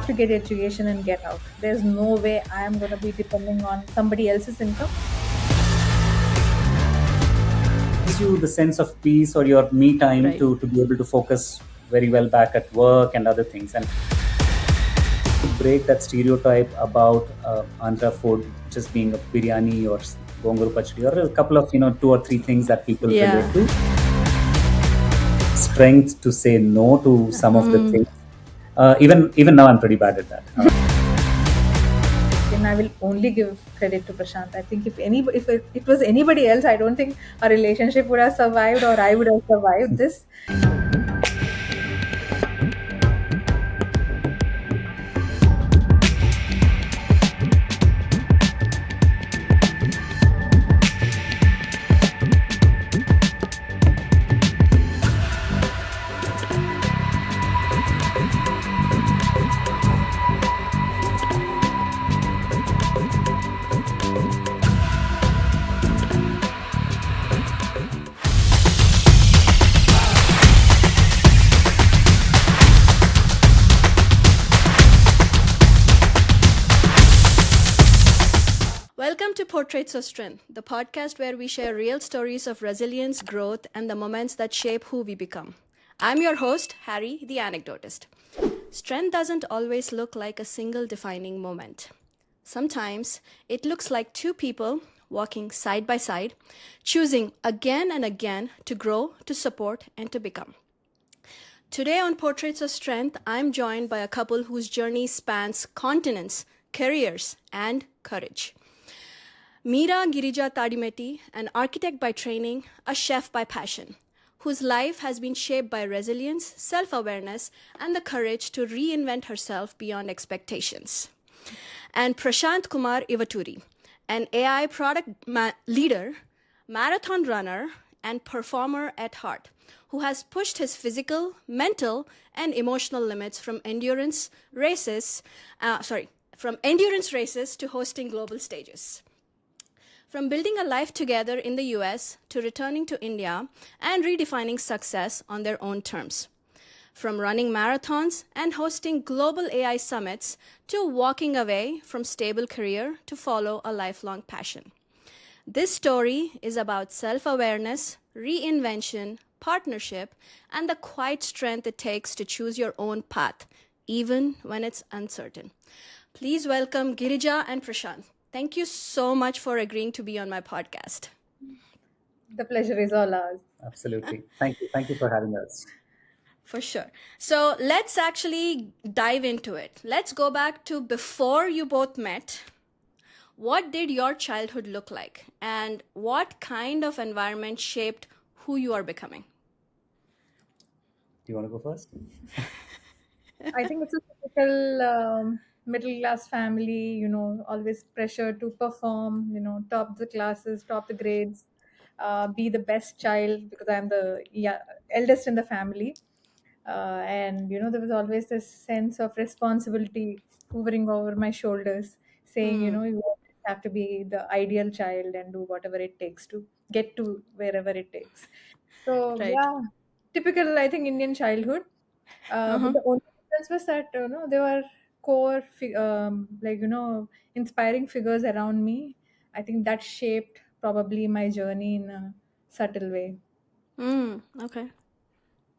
have to get education and get out. There's no way I am going to be depending on somebody else's income. Gives you the sense of peace or your me time Right. to be able to focus very well back at work and other things, and to break that stereotype about Andhra food just being a biryani or gonguru pachdi or a couple of two or three things that people relate to. Strength to say no to some of the things. Even now, I'm pretty bad at that. And I will only give credit to Prashant. I think if it was anybody else, I don't think our relationship would have survived or I would have survived this. Welcome to Portraits of Strength, the podcast where we share real stories of resilience, growth, and the moments that shape who we become. I'm your host, Harry, the anecdotist. Strength doesn't always look like a single defining moment. Sometimes it looks like two people walking side by side, choosing again and again to grow, to support, and to become. Today on Portraits of Strength, I'm joined by a couple whose journey spans continents, careers, and courage. Meera Girija Tadimeti, an architect by training, a chef by passion, whose life has been shaped by resilience, self-awareness, and the courage to reinvent herself beyond expectations. And Prashant Kumar Ivaturi, an AI product leader, marathon runner, and performer at heart, who has pushed his physical, mental, and emotional limits from endurance races to hosting global stages. From building a life together in the US to returning to India and redefining success on their own terms. From running marathons and hosting global AI summits to walking away from stable career to follow a lifelong passion. This story is about self-awareness, reinvention, partnership, and the quiet strength it takes to choose your own path, even when it's uncertain. Please welcome Girija and Prashant. Thank you so much for agreeing to be on my podcast. The pleasure is all ours. Absolutely. Thank you. Thank you for having us. For sure. So let's actually dive into it. Let's go back to before you both met. What did your childhood look like? And what kind of environment shaped who you are becoming? Do you want to go first? I think it's a typical middle class family, always pressure to perform, top the classes, top the grades, be the best child because I'm the eldest in the family. And, there was always this sense of responsibility hovering over my shoulders, saying, you have to be the ideal child and do whatever it takes to get to wherever it takes. So, Right. yeah, typical, I think, Indian childhood. But the only difference was that there were core, inspiring figures around me. I think that shaped probably my journey in a subtle way. Okay.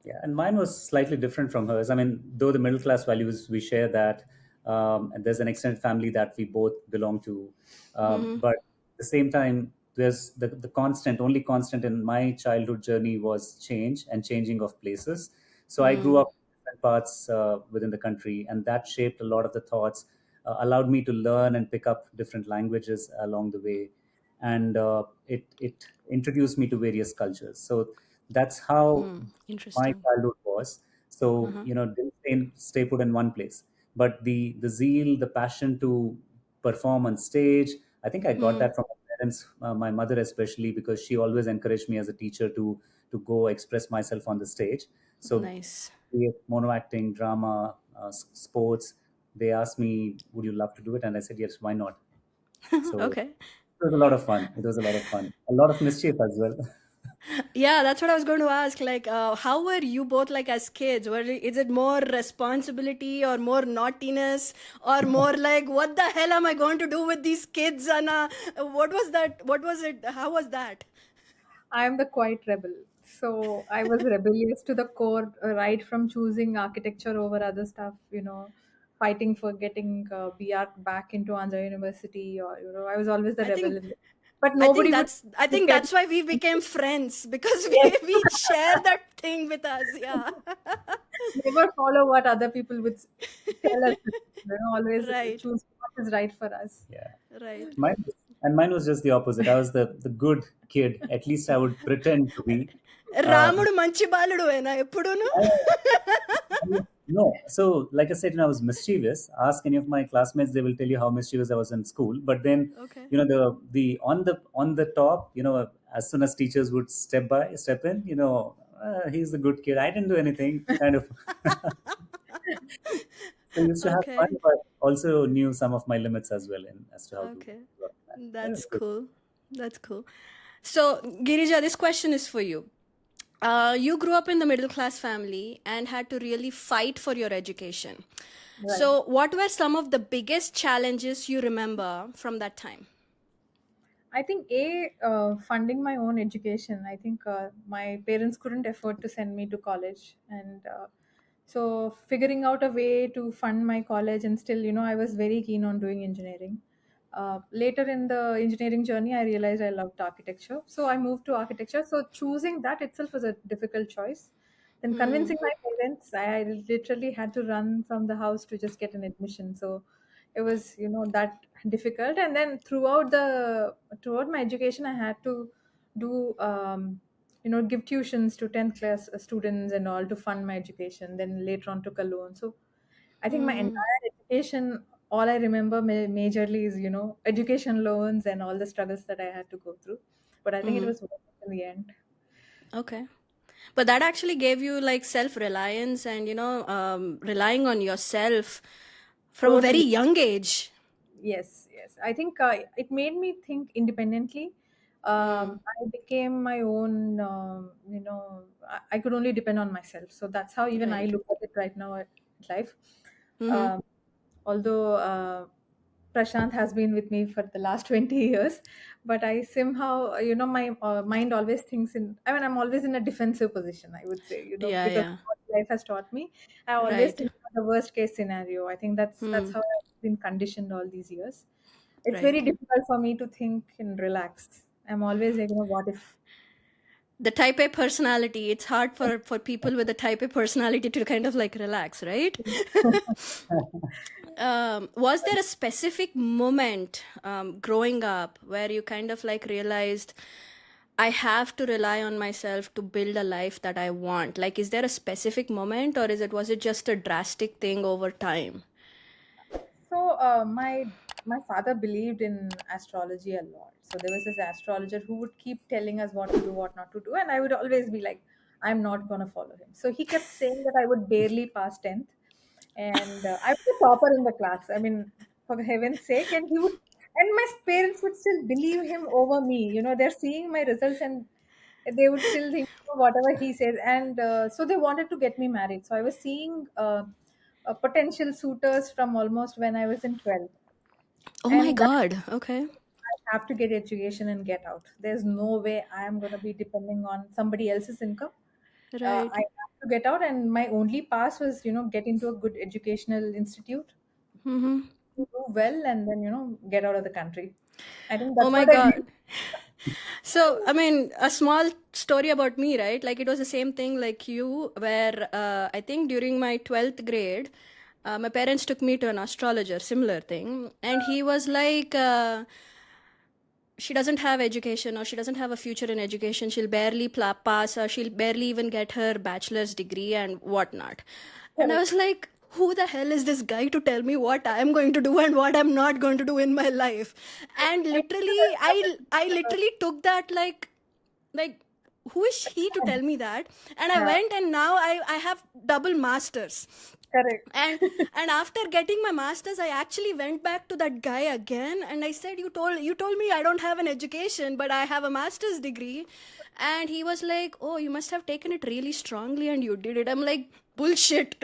Yeah, and mine was slightly different from hers. I mean, though the middle class values we share that, and there's an extended family that we both belong to, but at the same time, there's the only constant in my childhood journey was change and changing of places. So I grew up in different parts within the country, and that shaped a lot of the thoughts, allowed me to learn and pick up different languages along the way, and it introduced me to various cultures. So that's how my Interesting. childhood was. So didn't stay put in one place, but the zeal, the passion to perform on stage, I think I got that from my parents, my mother especially, because she always encouraged me as a teacher to go express myself on the stage. So Nice. be it mono acting, drama, sports, they asked me, would you love to do it? And I said yes, why not? So Okay. it was a lot of fun. It was a lot of fun, a lot of mischief as well. Yeah, that's what I was going to ask. Like, how were you both like as kids? Is it more responsibility or more naughtiness or more like, what the hell am I going to do with these kids? And what was that? What was it? How was that? I'm the quiet rebel. So I was rebellious to the core, right from choosing architecture over other stuff, fighting for getting BR back into Andhra University, or I was always the I rebel think in it. But nobody would I look think at that's why we became friends because yes, we share that thing with us. Yeah. never follow what other people would tell us. Always Right. choose what is right for us. Yeah. Right. Mine was just the opposite. I was the good kid. At least I would pretend to be. Um, రాముడు మంచి బాలుడువేనా ఎప్పుడూను? no, so like I said, I was mischievous. Ask any of my classmates; they will tell you how mischievous I was in school. But then, Okay. the on the top, as soon as teachers would step in, he's the good kid. I didn't do anything, kind of. So I used to have fun, Okay. but also knew some of my limits as well, in as to how to Okay. work that. That That's was good. cool. That's cool. So, Girija, this question is for you. You grew up in the middle class family and had to really fight for your education. Right. So, what were some of the biggest challenges you remember from that time? I think funding my own education. I think my parents couldn't afford to send me to college, and so figuring out a way to fund my college, and still, I was very keen on doing engineering. Later in the engineering journey, I realized I loved architecture, so I moved to architecture. So choosing that itself was a difficult choice. Then Hmm. convincing my parents, I literally had to run from the house to just get an admission. So it was that difficult, and then throughout my education I had to do give tuitions to 10th class students and all to fund my education, then later on took a loan. So I think my Hmm. entire education, all I remember majorly is education loans and all the struggles that I had to go through, but I think it Hmm. was worth it in the end. Okay. But that actually gave you like self reliance and, relying on yourself from a very Totally. young age. Yes, yes. I think it made me think independently. Hmm. I became my own, I could only depend on myself. So that's how even I Right. look at it right now at life. Hmm. Um, although Prashant has been with me for the last 20 years, but I somehow, my mind always thinks I'm always in a defensive position, I would say, Yeah, because yeah. what life has taught me. I always Right. think about the worst case scenario. I think that's Hmm. how I've been conditioned all these years. It's Right. very difficult for me to think and relax. I'm always like, what if? The type A personality, it's hard for people with the type A personality to kind of like relax, right? Was there a specific moment growing up where you kind of like realized I have to rely on myself to build a life that I want? Like, is there a specific moment, or was it just a drastic thing over time? So my father believed in astrology a lot. So there was this astrologer who would keep telling us what to do, what not to do, and I would always be like, I'm not gonna follow him. So he kept saying that I would barely pass 10th, and I was the topper in the class. I mean, for heaven's sake, and my parents would still believe him over me. They're seeing my results, and they would still think whatever he says, and so they wanted to get me married. So I was seeing potential suitors from almost when I was in 12th, Oh my and that God. Okay. I have to get education and get out. There's no way I am going to be depending on somebody else's income. Right. I have to get out, and my only pass was get into a good educational institute, Mm-hmm. do well, and then get out of the country. I think Oh that's my what I did. God. So, I mean, a small story about me, right? Like, it was the same thing like you, where I think during my 12th grade, my parents took me to an astrologer, similar thing. And he was like, she doesn't have education or she doesn't have a future in education. She'll barely pass or she'll barely even get her bachelor's degree and whatnot. And I Correct. was like, who the hell is this guy to tell me what I'm going to do and what I'm not going to do in my life? And literally, I literally took that like who is he to tell me that? And I Yeah, went, and now I have double masters. correct. And after getting my masters, I actually went back to that guy again, and I said, you told me I don't have an education, but I have a master's degree. And he was like, oh, you must have taken it really strongly and you did it. I'm like, bullshit.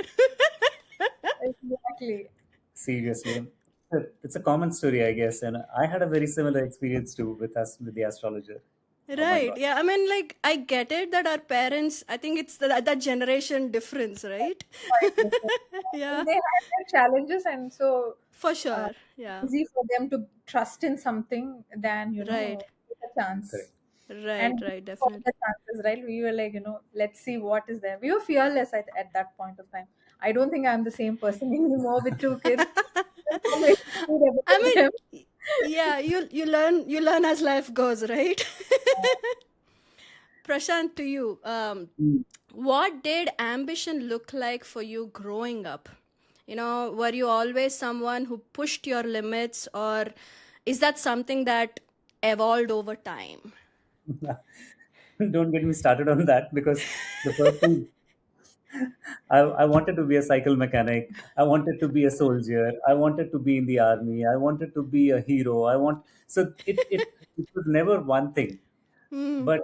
Exactly. Seriously, it's a common story, I guess, and I had a very similar experience too with the astrologer. Oh my Right, god. yeah, I mean, like, I get it that our parents, I think it's that generation difference, right? Quite different. Yeah, They have their challenges, and so for uh, sure. Yeah. easy for them to trust in something than Right. take a chance. Correct. Right, And we right, took definitely. the chances, right? We were like, let's see what is there. We were fearless at that point of time. I don't think I'm the same person anymore with two kids. So many food I about mean, them. yeah, you learn as life goes, right? Prashant, to you, Mm. what did ambition look like for you growing up? Were you always someone who pushed your limits, or is that something that evolved over time? Don't get me started on that, because the first thing, I wanted to be a cycle mechanic. I wanted to be a soldier. I wanted to be in the army. I wanted to be a hero. So it was never one thing. Hmm. But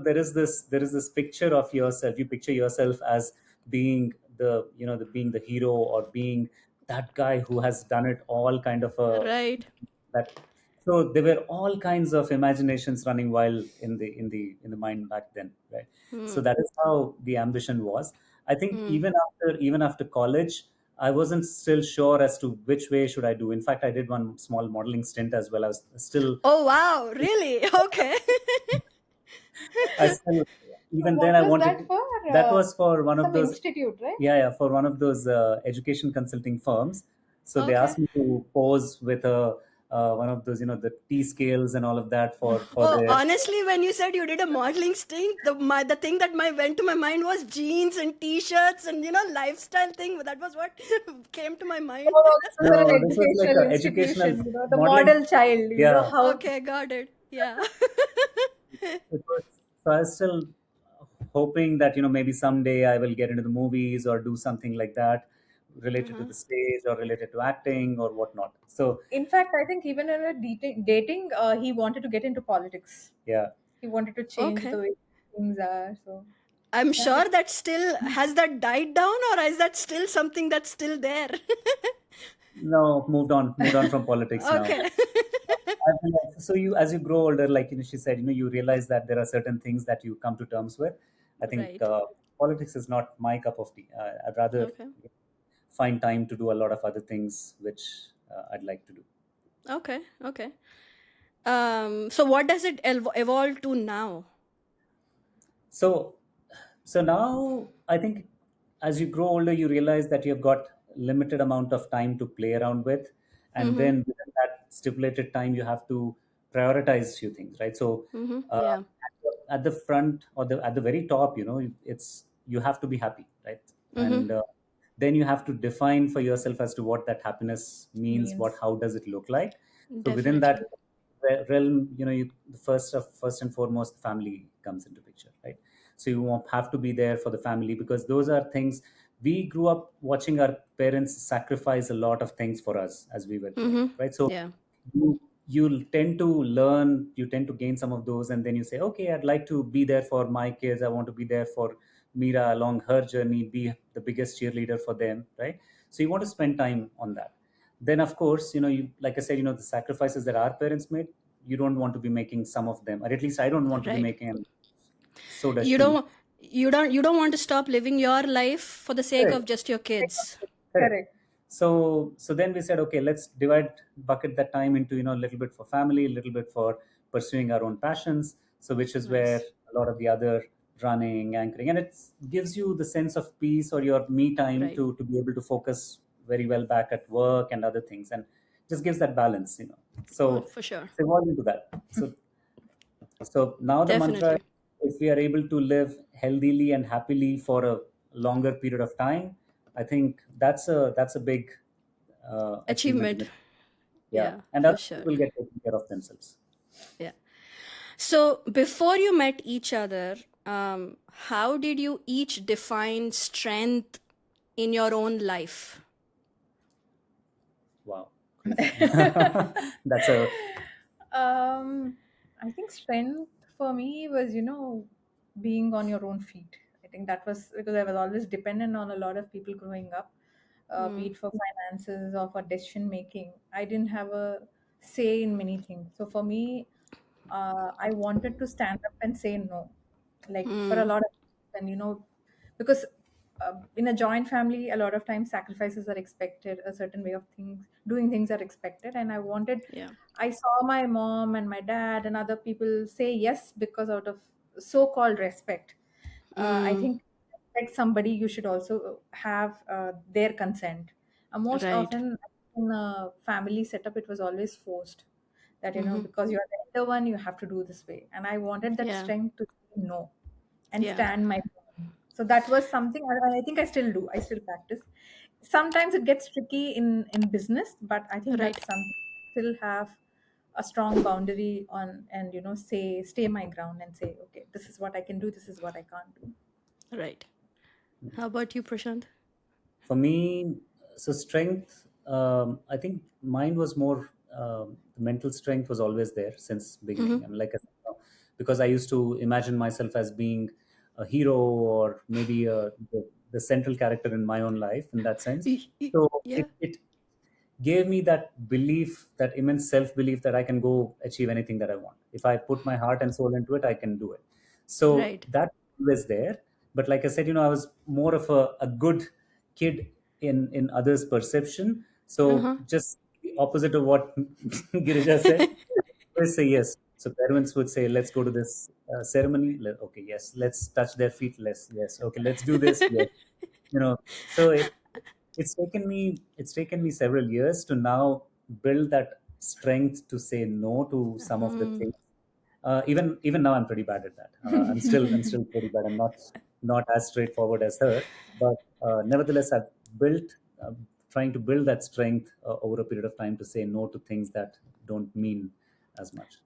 there is this picture of yourself. You picture yourself as being the hero, or being that guy who has done it all, kind of a Right. that. So there were all kinds of imaginations running wild in the mind back then, right? So Hmm. that is how the ambition was. I think Hmm. even after college, I wasn't still sure as to which way should I do. In fact, I did one small modeling stint as well. Oh, wow, really? Okay. I still, So even then, what I was wanted that to. for? That was for one of Some those, institute, right? yeah, yeah, for one of those education consulting firms. So they Okay. asked me to pose with one of those, the T scales and all of that for Oh, their. honestly, when you said you did a modeling stint, the thing that went to my mind was jeans and t-shirts and lifestyle thing. That was what came to my mind. Oh, this was No, an this was like educational a educational institution, the modeling. model child, Yeah, how. Okay, got it. Yeah. it was. So I was still hoping that maybe someday I will get into the movies or do something like that, related to Uh-huh. the stage or related to acting or whatnot. So In fact, I think even in a dating, he wanted to get into politics. yeah. He wanted to change the Okay. way things are. So, I'm yeah. sure that still has that died down, or is that still something that's still there? No, moved on from politics now. Okay. So as you grow older, like she said, you realize that there are certain things that you come to terms with. I think Right. politics is not my cup of tea. I'd rather Okay. find time to do a lot of other things which I'd like to do. Okay. Okay. So what does it evolve to now? So, so now I think as you grow older, you realize that you've got limited amount of time to play around with, and Mm-hmm. then within that stipulated time, you have to prioritize few things, right? So, Mm-hmm. uh, Yeah. at the front, or at the very top, it's you have to be happy, right? Mm-hmm. And then you have to define for yourself as to what that happiness means. What Means. how does it look like? So within that Definitely. realm, the first and foremost, family comes into picture, right? So you won't have to be there for the family, because those are things we grew up watching our parents sacrifice a lot of things for us as we were growing Mm-hmm. up, right? So Yeah. you tend to learn, you tend to gain some of those, and then you say, okay, I'd like to be there for my kids. I want to be there for Meera along her journey, be the biggest cheerleader for them, right? So you want to spend time on that. Then of course, like I said, the sacrifices that our parents made, you don't want to be making some of them, or at least I don't want to be Right. making them. So does You she. don't you don't want to stop living your life for the sake Correct. of just your kids. Correct. Correct. So then we said, okay, let's bucket that time into a little bit for family, a little bit for pursuing our own passions. So which is where Nice. a lot of the other running, anchoring, and it gives you the sense of peace, or your me time, Right. to be able to focus very well back at work and other things, and just gives that balance. Oh, So for sure. it's evolved into that. So now the mantra, Definitely. if we are able to live healthily and happily for a longer period of time, I think that's a big achievement in Achievement. it. Yeah, Yeah, and for other sure. people get taken care of themselves. Yeah. So before you met each other, how did you each define strength in your own life? Wow, crazy. That's a Um, I think strength for me was, being on your own feet. I think that was because I was always dependent on a lot of people growing up, be it for finances or for decision making. I didn't have a say in many things. So for me, I wanted to stand up and say no, like for a lot of, and because in a joint family, a lot of times sacrifices are expected, a certain way of things, doing things are expected, and Yeah. I saw my mom and my dad and other people say yes because out of so-called respect. I Mm, think respect somebody, you should also have their consent. Most right. often in a family setup, it was always forced that because you're the elder one, you have to do this way. And I wanted that Yeah. strength to say no and Yeah. stand my ground. So that was something I think I still do. I still practice. Sometimes it gets tricky in business, but I think Right. that's something I still have a strong boundary on, and say stay my ground and say, okay, this is what I can do, this is what I can't do. Right. How about you, Prashant? for me. So strength, I think mine was more, the mental strength was always there since beginning. I mean, like I said, because I used to imagine myself as being a hero, or maybe the central character in my own life in that sense. So Yeah. it gave me that belief, that immense self belief, that I can go achieve anything that I want. If I put my heart and soul into it, I can do it. So Right. that was there. But like I said, I was more of a good kid in others' perception. So Uh-huh. just the opposite of what Girija said. Always say yes. So parents would say, "Let's go to this ceremony." Okay, yes. Let's touch their feet. Yes. Okay, let's do this. Yes. So it's taken me several years to now build that strength to say no to some of the things. Even now I'm pretty bad at that. I'm still pretty bad. I'm not as straightforward as her, but nevertheless I've built uh, trying to build that strength over a period of time to say no to things that don't mean as much.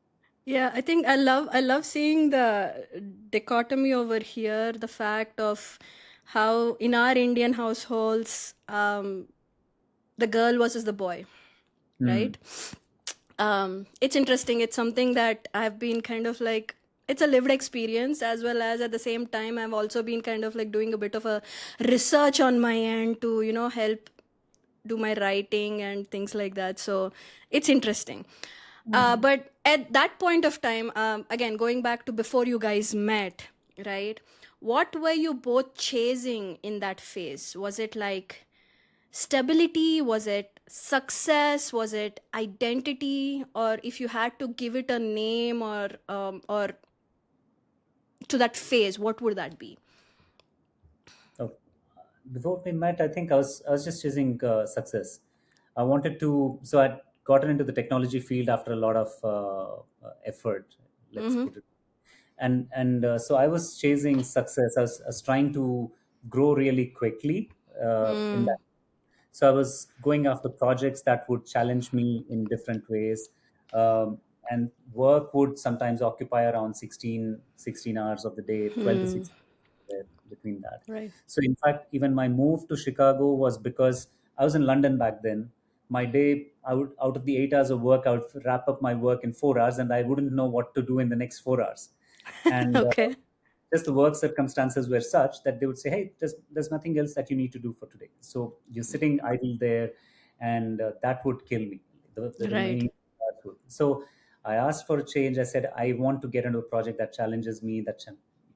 Yeah, I think I love seeing the dichotomy over here, the fact of how in our Indian households, the girl versus the boy, Hmm. right? It's interesting. It's something that I've been kind of like, it's a lived experience, as well as at the same time I've also been kind of like doing a bit of a research on my end to help do my writing and things like that. So it's interesting. But at that point of time, again, going back to before you guys met, right? What were you both chasing in that phase? Was it like stability? Was it success? Was it identity? Or if you had to give it a name, or to that phase, what would that be? So before we met, I think I was just chasing success. I wanted to, so I'd gotten into the technology field after a lot of effort. Let's Mm-hmm. put it, and so I was chasing success. I was trying to grow really quickly in that. So I was going after projects that would challenge me in different ways. And work would sometimes occupy around 16 hours of the day, 12 to 16 there between that. Right. So in fact, even my move to Chicago was because I was in London back then. My day, I would, out of the 8 hours of work, I would wrap up my work in 4 hours, and I wouldn't know what to do in the next 4 hours. And Okay. just the work circumstances were such that they would say, "Hey, there's nothing else that you need to do for today." So you're sitting idle there, and that would kill me. The Right. remaining hours would. So I asked for a change. I said, I want to get into a project that challenges me, that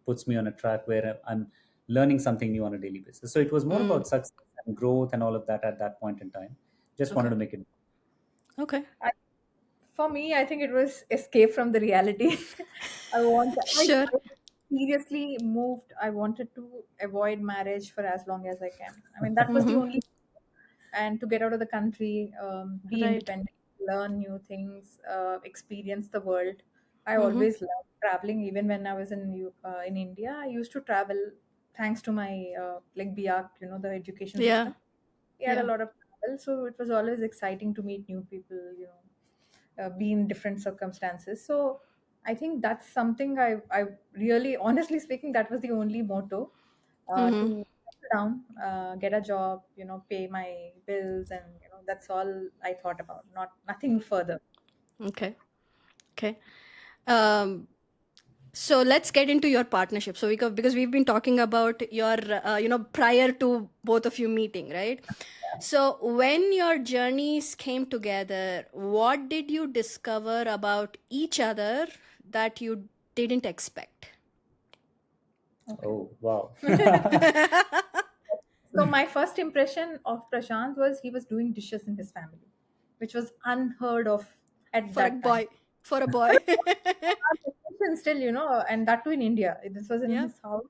puts me on a track where I'm learning something new on a daily basis. So it was more about success and growth and all of that at that point in time. Just wanted Okay. to make it. Okay. I, for me, I think it was escape from the reality. Sure. I seriously moved. I wanted to avoid marriage for as long as I can. I mean, that was the Mm-hmm. only, and to get out of the country, be Right. independent, learn new things, experience the world. I Mm-hmm. always loved traveling. Even when I was in India, I used to travel thanks to my like BIAC, the education Yeah. system. We had a Yeah. lot of travel, so it was always exciting to meet new people, be in different circumstances. So I think that's something I really, honestly speaking, that was the only motto, Mm-hmm. to settle down, get a job, pay my bills, and that's all I thought about. Not nothing further. Okay. Okay. Um, so let's get into your partnership. So because we've been talking about your, prior to both of you meeting, right? So when your journeys came together, what did you discover about each other that you didn't expect? Okay. Oh, wow. So my first impression of Prashant was he was doing dishes in his family, which was unheard of at For a that time. boy. For a boy. And still, and that too in India. This was in Yeah. his house,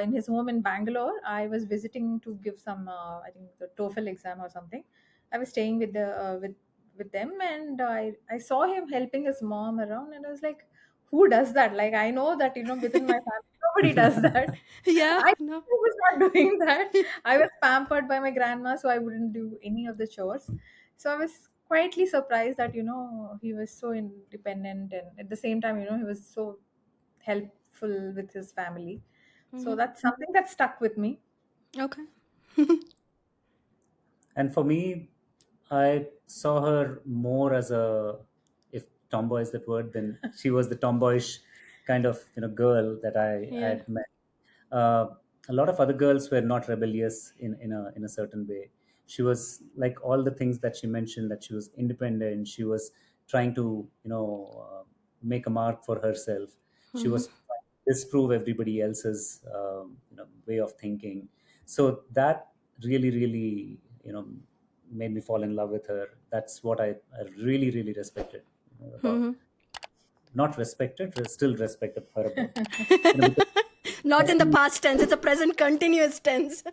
in his home in Bangalore. I was visiting to give some, I think, the TOEFL exam or something. I was staying with them, and I saw him helping his mom around, and I was like, "Who does that?" Like, I know that within my family nobody does that. Yeah. I No. was not doing that. I was pampered by my grandma, so I wouldn't do any of the chores. So I was quietly surprised that he was so independent, and at the same time he was so helpful with his family. So Hmm. that's something that stuck with me. Okay. And for me, I saw her more as a, if tomboy is that word, then she was the tomboyish kind of girl that I Yeah. had met. Uh, a lot of other girls were not rebellious in a certain way. She was like all the things that she mentioned, that she was independent. She was trying to make a mark for herself. She Hmm. was trying to disprove everybody else's way of thinking. So that really, really made me fall in love with her. That's what I really, really respected about. Hmm. Not respected, still respected her about. Because Not in the she, past tense, it's a present continuous tense.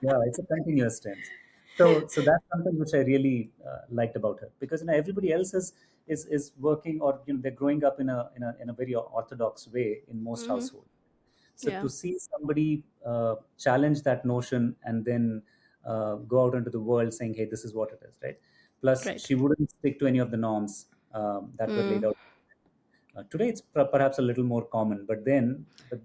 yeah, it's a continuous tense. So that's something which I really liked about her, because everybody else is working, or they're growing up in a very orthodox way in most Hmm. households. So Yeah. to see somebody challenge that notion and then go out into the world saying, "Hey, this is what it is," right? Plus, Right. she wouldn't stick to any of the norms that were laid Mm. out. Today, it's perhaps a little more common, but back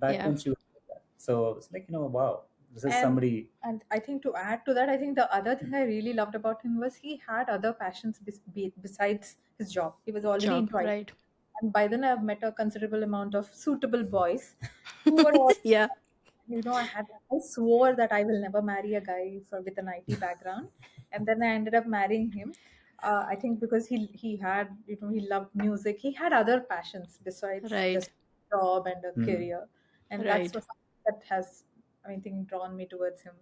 Yeah. then she was like that. So it's like, wow, this is and somebody. and I think, to add to that, I think the other thing I really loved about him was he had other passions besides his job. He was already Job. into IT, Right. and by then I've met a considerable amount of suitable boys who were all, Yeah. I swore that I will never marry a guy with an IT background, and then I ended up marrying him. I think because he had, he loved music. He had other passions besides Right. just job and a Hmm. career, and that's Right. what that has, I think, drawn me towards him.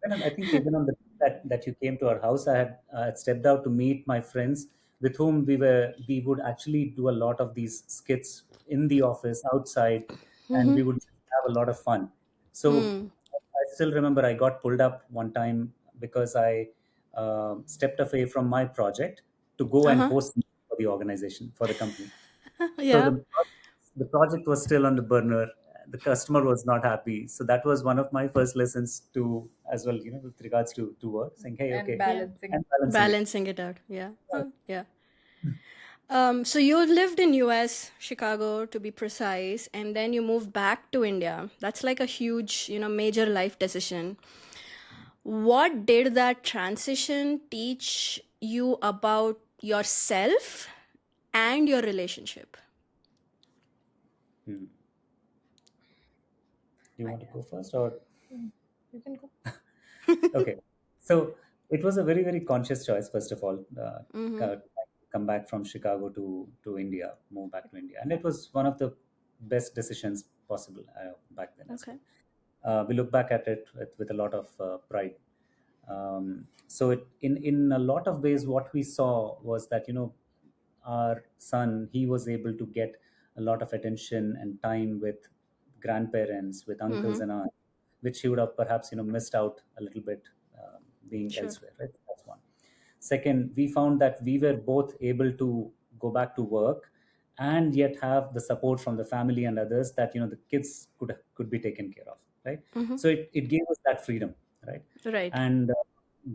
And I think even on the day that you came to our house, I had stepped out to meet my friends with whom we would actually do a lot of these skits in the office outside, and we Hmm. would have a lot of fun. So Hmm. I still remember I got pulled up one time because I stepped away from my project to go and Uh-huh. host for the organization, for the company. So Yeah. the project was still on the burner. The customer was not happy. So that was one of my first lessons to, as well, with regards to work, saying, "Hey, And okay," Yeah. balancing. and balancing it. Balancing it out. Yeah. Oh, yeah. So you lived in US, Chicago to be precise, and then you moved back to India. That's like a huge, major life decision. What did that transition teach you about yourself and your relationship? Hmm. Do you I, want to go first, or you can go. okay? So it was a very, very conscious choice. First of all, Mm-hmm. co- come back from Chicago to India, move back to India, and it was one of the best decisions possible back then as Okay. well. We look back at it with a lot of pride. So in a lot of ways, what we saw was that our son, he was able to get a lot of attention and time with grandparents, with uncles Mm-hmm. and aunts, which he would have perhaps missed out a little bit being Sure. elsewhere. Right, that's one. Second, we found that we were both able to go back to work and yet have the support from the family and others, that the kids could be taken care of. Right. Mm-hmm. So it gave us that freedom. Right. Right. And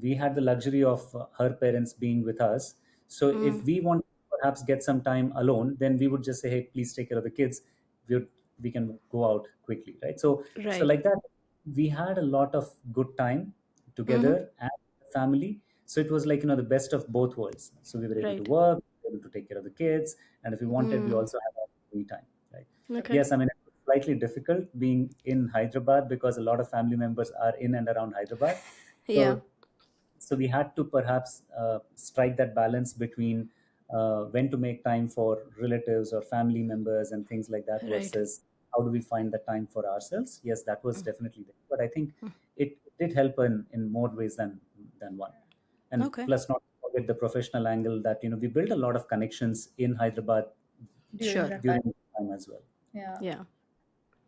we had the luxury of her parents being with us. So if Mm. we want perhaps get some time alone, then we would just say, hey, please take care of the kids. we, we can go out quickly, right? So Right. like that, we had a lot of good time Mm-hmm. together and family. So it was like, the best of both worlds. So we were able to Right. work, we were able to take care of the kids, and if we wanted, we Mm. also had our free time, right? Okay. Yes, I mean, it was slightly difficult being in Hyderabad because a lot of family members are in and around Hyderabad. Yeah. So we had to perhaps strike that balance between when to make time for relatives or family members and things like that Right. versus how do we find the time for ourselves. Yes, that was definitely there, but I think it did help in more ways than one. And Okay. plus, not to forget the professional angle that we built a lot of connections in Hyderabad during Sure. that time. during the time as well. Yeah. Yeah.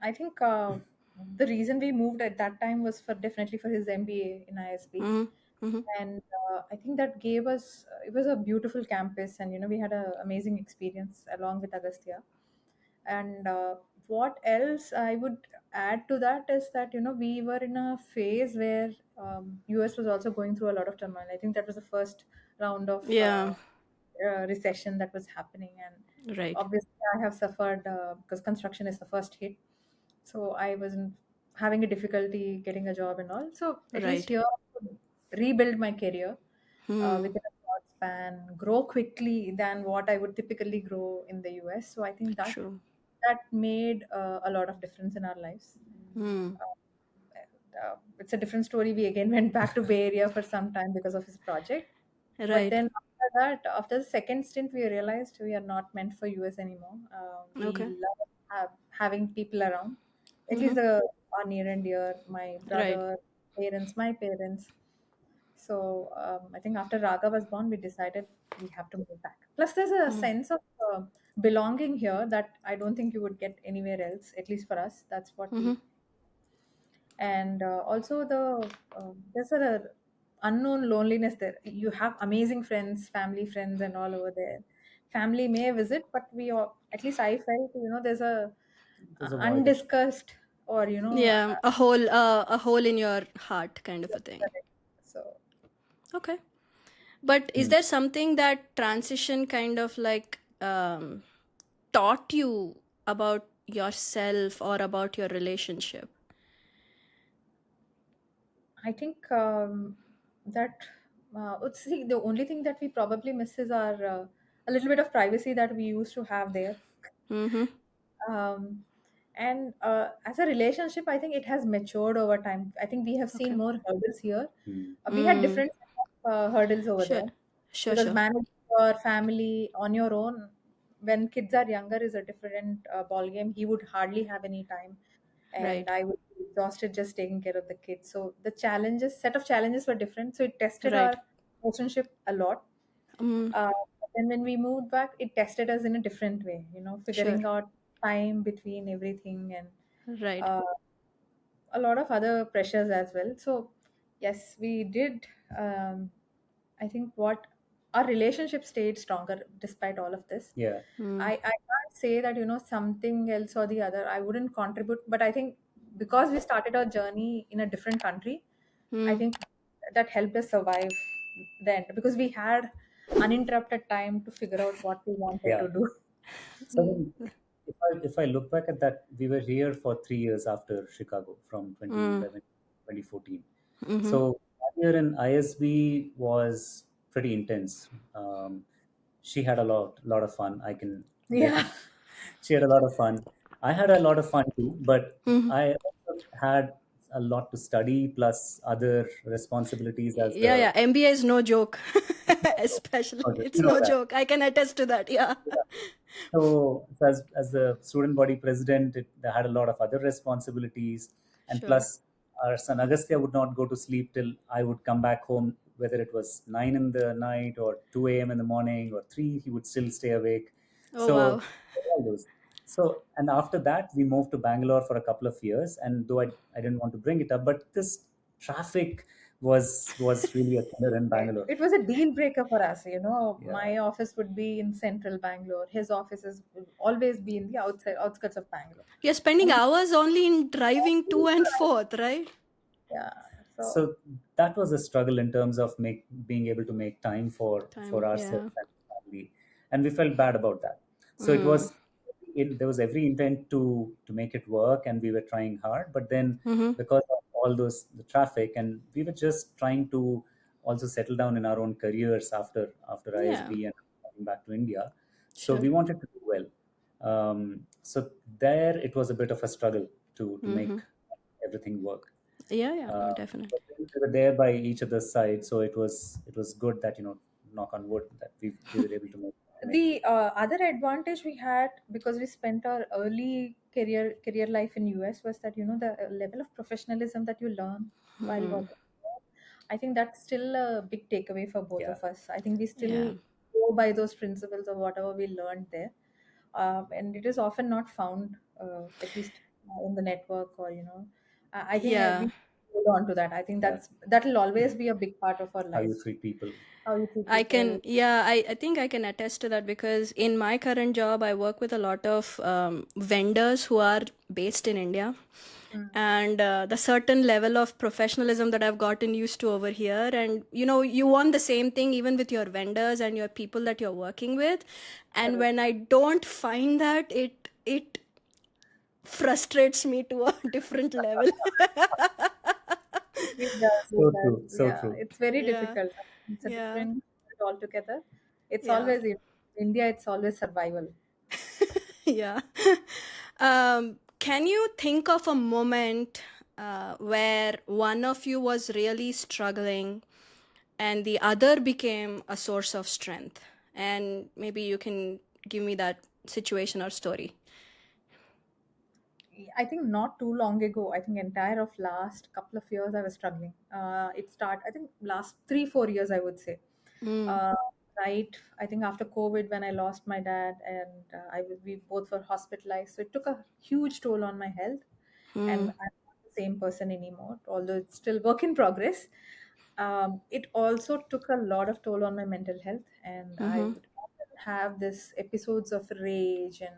I think the reason we moved at that time was for definitely for his MBA in ISB, Mm-hmm. Mm-hmm. and I think that gave us it was a beautiful campus, and we had an amazing experience along with Agastya. And what else I would add to that is that we were in a phase where US was also going through a lot of turmoil. I think that was the first round of Yeah. recession that was happening, and Right. obviously I have suffered because construction is the first hit, so I wasn't having a difficulty getting a job and all. So at least Right. here I could rebuild my career Hmm. within a short span, grow quickly than what I would typically grow in the US. So I think True. that made a lot of difference in our lives. Hmm. It's a different story. We again went back to Bay Area for some time because of his project. But Right. then after that, after the second stint, we realized we are not meant for US anymore. Okay. We love having people around, at least Mm-hmm. our near and dear, my Right. brother, parents, my parents. So I think after Raga was born, we decided we have to move back. Plus, there's a Mm. sense of belonging here that I don't think you would get anywhere else. At least for us, that's what Mm-hmm. we. And also there's a unknown loneliness there. You have amazing friends, family friends, and all over there. Family may visit, but we all, at least I felt, there's a There's a void. undiscussed or Yeah. A hole in your heart, kind of a thing. so Okay. But is Hmm. there something that transition kind of taught you about yourself or about your relationship? I think that see, the only thing that we probably miss is our a little bit of privacy that we used to have there. Mm-hmm. Um, and as a relationship, I think it has matured over time. I think we have seen Okay. more hurdles here. Hmm. We had Mm. different set of, hurdles over Sure. there Sure. because Sure. managing your family on your own when kids are younger is a different ball game. He would hardly have any time, and Right. I would be exhausted just taking care of the kids. So the set of challenges were different. So it tested Right. our relationship a lot. Mm. But then when we moved back, it tested us in a different way, Sure. figuring out time between everything and Right. uh, a lot of other pressures as well. So, yes, we did. I think what our relationship stayed stronger despite all of this. Yeah. Mm. I can't say that, something else or the other. I wouldn't contribute, but I think because we started our journey in a different country, I Mm. think that helped us survive then because we had uninterrupted time to figure out what we wanted Yeah. to do. So I mean, if I look back at that, we were here for 3 years after Chicago from Mm. 2011 2014. Mm-hmm. So one year in ISB was pretty intense. She had a lot of fun. I can get. Yeah. She had a lot of fun. I had a lot of fun too, but Mm-hmm. I also had a lot to study plus other responsibilities as Yeah, the. yeah. MBA is no joke. Especially, it's You know no that. joke. I can attest to that. Yeah. So as the student body president, they had a lot of other responsibilities, and Sure. plus our son Agastya would not go to sleep till I would come back home, whether it was 9 in the night or 2 a.m. in the morning or 3, he would still stay awake. Oh, wow. So all those. So and after that, we moved to Bangalore for a couple of years, and though I didn't want to bring it up, but this traffic was really a killer in Bangalore. It was a deal breaker for us. Yeah. My office would be in central Bangalore. His offices will always be in the outskirts of Bangalore. You're spending And hours only in driving to and forth, right? yeah, so So that was a struggle in terms of being able to make time for Time. ourselves Yeah. and family. and we felt bad about that. So there was every intent to make it work, and we were trying hard, but then because of all those the traffic, and we were just trying to also settle down in our own careers after Yeah, ISB and coming back to India. So sure. we wanted to do well. So there it was a bit of a struggle to make everything work. Yeah, yeah, no, uh, definitely. but we were there by each other's side, so it was good that, knock on wood, that we were able to make it. The other advantage we had, because we spent our early career life in US, was that the level of professionalism that you learn while working, I think that's still a big takeaway for both Yeah. of us. I think we still Yeah. go by those principles of whatever we learned there, and it is often not found, at least in the network, or I think Yeah. we hold on to that. I think Yeah. that'll always be a big part of our How you life. treat people. How you treat I people. can, yeah, I think I can attest to that because in my current job, I work with a lot of vendors who are based in India. Mm. And the certain level of professionalism that I've gotten used to over here. And, you want the same thing even with your vendors and your people that you're working with. And Correct. when I don't find that, it frustrates me to a different level. It does. It So does. true. So Yeah, true. it's very Yeah, difficult. It's a yeah, different world altogether. It's yeah. always in India. It's always survival. Yeah. Can you think of a moment where one of you was really struggling and the other became a source of strength? And maybe you can give me that situation or story. I think not too long ago. I think entire of last couple of years I was struggling. I think last 3 4 years I would say. Mm, Uh, right. I think after COVID, when I lost my dad, and we both were hospitalized, so it took a huge toll on my health, and mm, I'm not the same person anymore. Although it's still work in progress. It also took a lot of toll on my mental health, and I mm-hmm. would often have this episodes of rage and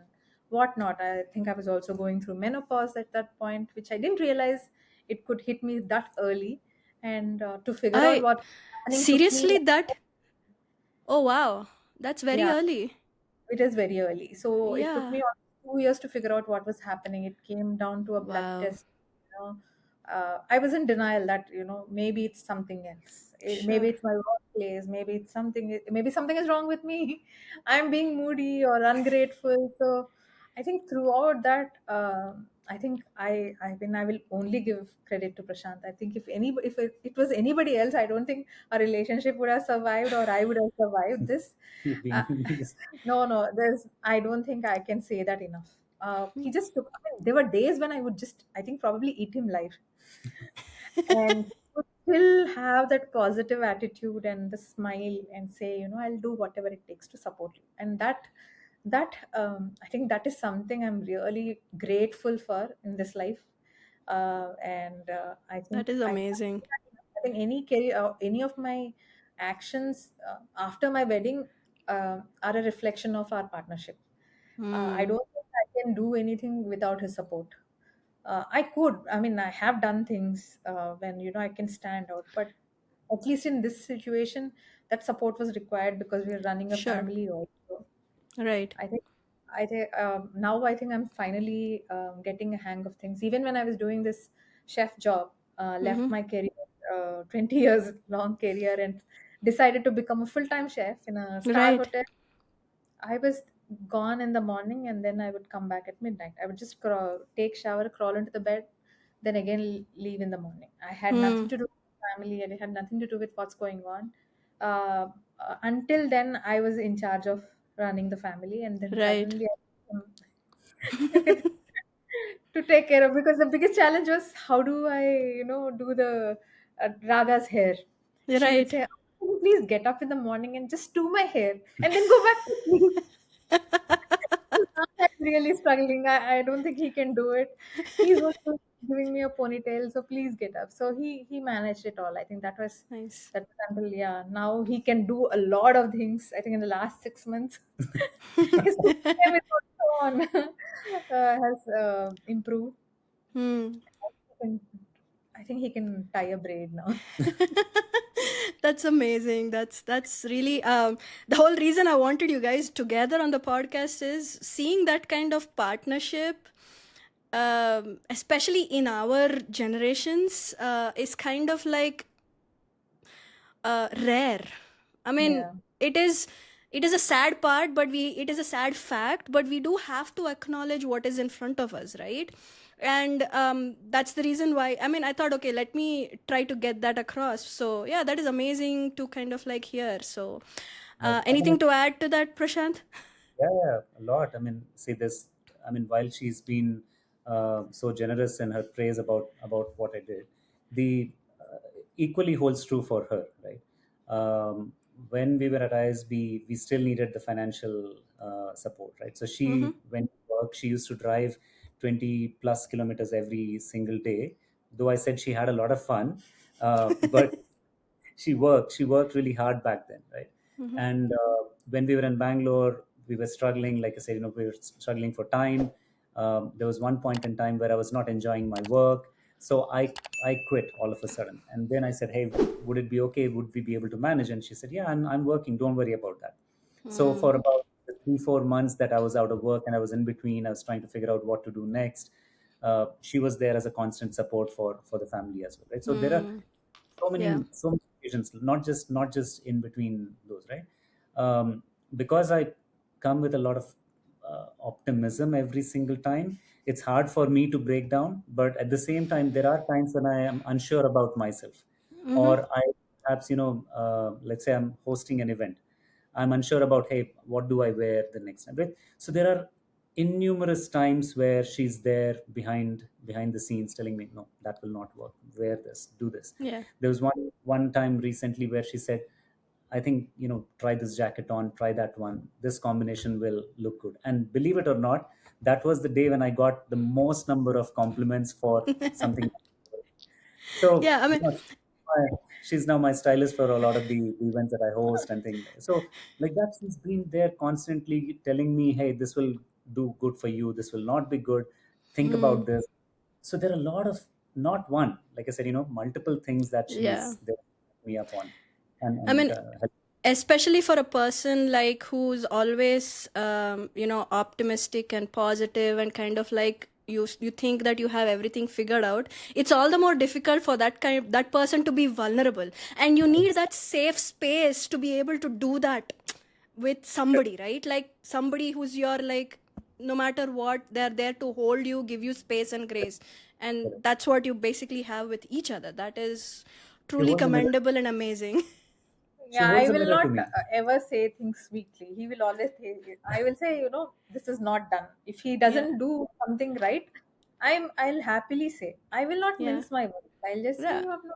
whatnot. I think I was also going through menopause at that point, which I didn't realize it could hit me that early. And to figure out I what was happening took me, seriously that. Oh wow, that's very yeah, early. it is very early. So it took Yeah. me almost 2 years to figure out what was happening. It came down to a blood Wow. test. I was in denial that maybe it's something else. Maybe Sure. it's my workplace. Maybe it's something. Maybe something is wrong with me. I'm being moody or ungrateful. So I think throughout that, I think I will only give credit to Prashant. I think if it was anybody else, I don't think our relationship would have survived, or I would have survived this. You Uh, being no, I don't think I can say that enough. He just took. I mean, there were days when I would just, I think, probably eat him live, and he would still have that positive attitude and the smile and say, I'll do whatever it takes to support you. And that I think that is something I'm really grateful for in this life. And I That think is I can't say amazing. that enough. I think any of my actions after my wedding are a reflection of our partnership. I Mm, don't think I can do anything without his support. I could. I mean, I have done things when I can stand out, but at least in this situation, that support was required because we are running a sure. family also. Right. I think, now I think I'm finally getting a hang of things. Even when I was doing this chef job, left Mm-hmm. my career, 20 years long career, and decided to become a full time chef in a star Right. hotel. I was gone in the morning, and then I would come back at midnight. I would just take shower, crawl into the bed, then again leave in the morning. I had nothing Mm, to do with family, and it had nothing to do with what's going on. Until then, I was in charge of running the family, and then right. suddenly I became to take care of, because the biggest challenge was, how do I, do the Raga's hair. She would Right. say, "Can you please get up in the morning and just do my hair and then go back to sleep." Now I'm really struggling. I don't think he can do it. He's also giving me a ponytail, so please get up. So he managed it all. I think Nice. that was until, yeah. Now he can do a lot of things. I think in the last 6 months, his cooking game is also on has improved. Hmm. I think I think he can tie a braid now. That's amazing. That's really the whole reason I wanted you guys together on the podcast is seeing that kind of partnership, especially in our generations, is kind of like rare. I mean, Yeah. it is a sad part, but it is a sad fact, but we do have to acknowledge what is in front of us, right? And that's the reason why, I mean, I thought, okay, let me try to get that across. So yeah, that is amazing to kind of like hear. So I mean, anything to add to that, Prashant? yeah, a lot. I mean, see this. I mean, while she's been so generous in her praise about what I did, the equally holds true for her, right? When we were at ISB, we still needed the financial support, right? So Mm-hmm. she, when she worked, she used to drive 20 plus kilometers every single day. Though I said she had a lot of fun, but she worked really hard back then, right? Mm-hmm. And when we were in Bangalore, we were struggling, like I said, we were struggling for time. There was one point in time where I was not enjoying my work, so I quit all of a sudden. And then I said, hey, would it be okay, would we be able to manage? And she said, yeah, I'm working, don't worry about that. So for about the 3-4 months that I was out of work and I was in between, I was trying to figure out what to do next. She was there as a constant support for the family as well, right? So there are Mm. so Yeah. many occasions, not just in between those, right? Because I come with a lot of optimism every single time, it's hard for me to break down. But at the same time, there are times when I am unsure about myself, Mm-hmm. or I perhaps, let's say I'm hosting an event, I'm unsure about, hey, what do I wear the next time, right? So there are innumerous times where she's there behind the scenes telling me, no, that will not work, wear this, do this. Yeah. There was one time recently where she said, I think, try this jacket on, try that one, this combination will look good. And believe it or not, that was the day when I got the most number of compliments for something. So, Yeah, I mean, she's now my stylist for a lot of the events that I host and things. So, like that, she's been there constantly telling me, "Hey, this will do good for you. This will not be good. Think about this." So there are a lot of, not one, like I said, multiple things that yeah. she's there to pick me up on, and I mean, help. especially for a person like who's always optimistic and positive and kind of like you think that you have everything figured out, it's all the more difficult for that person to be vulnerable, and you need that safe space to be able to do that with somebody, right? Like somebody who's your, like, no matter what, they're there to hold you, give you space and grace, and that's what you basically have with each other. That is She truly holds a mirror. commendable and amazing. She Yeah, I holds a will mirror to not me. ever say things sweetly. He will always say, I will say, this is not done. If he Yeah. doesn't do something right, I'll happily say. I will not Yeah. mince my words. I'll just say, Yeah. you have no.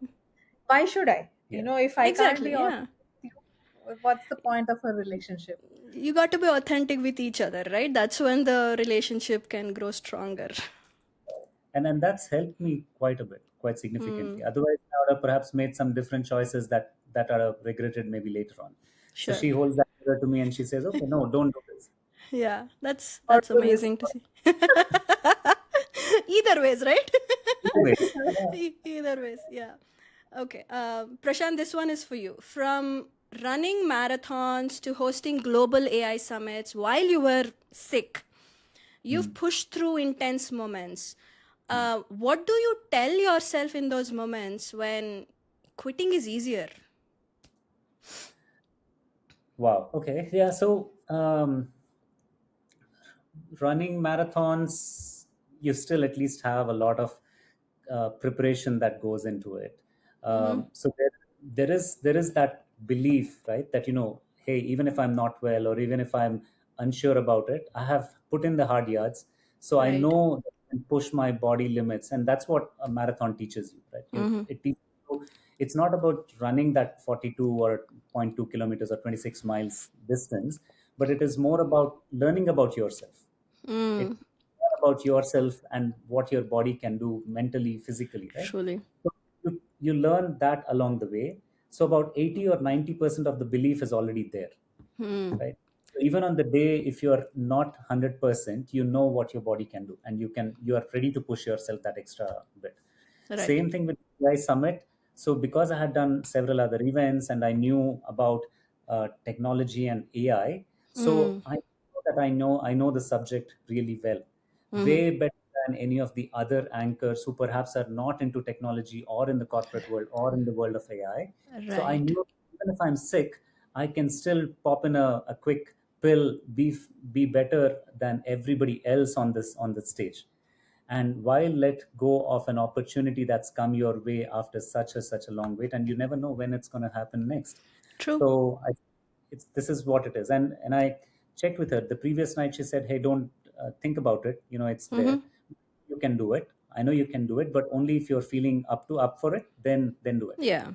Why should I? Yeah. If I can't be Exactly. honest Yeah. with you, what's the point of a relationship? You got to be authentic with each other, right? That's when the relationship can grow stronger. And that's helped me quite a bit, quite significantly. Otherwise, I would have perhaps made some different choices that are regretted maybe later on. So Sure. she holds that mirror to me and she says, "Okay, no, don't do this." Yeah. That's Or that's do this. amazing to see. Either ways, right? Anyway, yeah. Either ways, yeah. Okay. Prashant, this one is for you. From running marathons to hosting global AI summits while you were sick, you've pushed through intense moments. What do you tell yourself in those moments when quitting is easier? Wow. Okay. Yeah. So running marathons, you still at least have a lot of preparation that goes into it. So there is that belief, right? That hey, even if I'm not well or even if I'm unsure about it, I have put in the hard yards, so I Right. know that I can push my body limits, and that's what a marathon teaches you, right? It teaches you. It's not about running that 42 or zero point 0.2 kilometers or 26 miles distance, but it is more about learning about yourself. It's more about yourself and what your body can do mentally, physically, right? Truly. So you learn that along the way. So about 80 or 90% of the belief is already there, right? So even on the day, if you're not 100%, you know what your body can do, and you are ready to push yourself that extra bit. Right. Same thing with AI Summit. So because I had done several other events and I knew about technology and AI, so I know that I know the subject really well, way better than any of the other anchors who perhaps are not into technology or in the corporate world or in the world of AI. So I Right. knew even if I'm sick, I can still pop in a quick pill, be better than everybody else on the stage. And why let go of an opportunity that's come your way after such a long wait, and you never know when it's going to happen next. True. So this is what it is. And I checked with her the previous night. She said, hey, don't think about it, it's there. You can do it. I know you can do it, but only if you're feeling up for it, then do it. Yeah.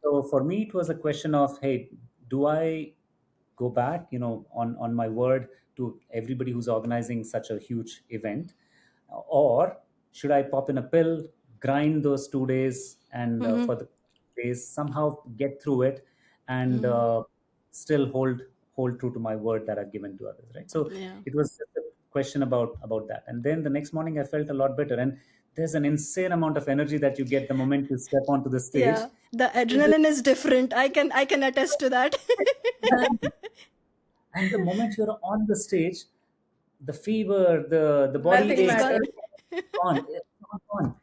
So for me, it was a question of, hey, do I go back, on my word to everybody who's organizing such a huge event, or should I pop in a pill, grind those 2 days, and for the days somehow get through it, and still hold true to my word that I've given to others, right? So Yeah. it was just a question about that, and then the next morning I felt a lot better, and there's an insane amount of energy that you get the moment you step onto the stage. Yeah. The adrenaline is different. I can attest to that. And the moment you're on the stage, the fever, the body Nothing It's aches, gone. matters. everything is gone. It's all gone.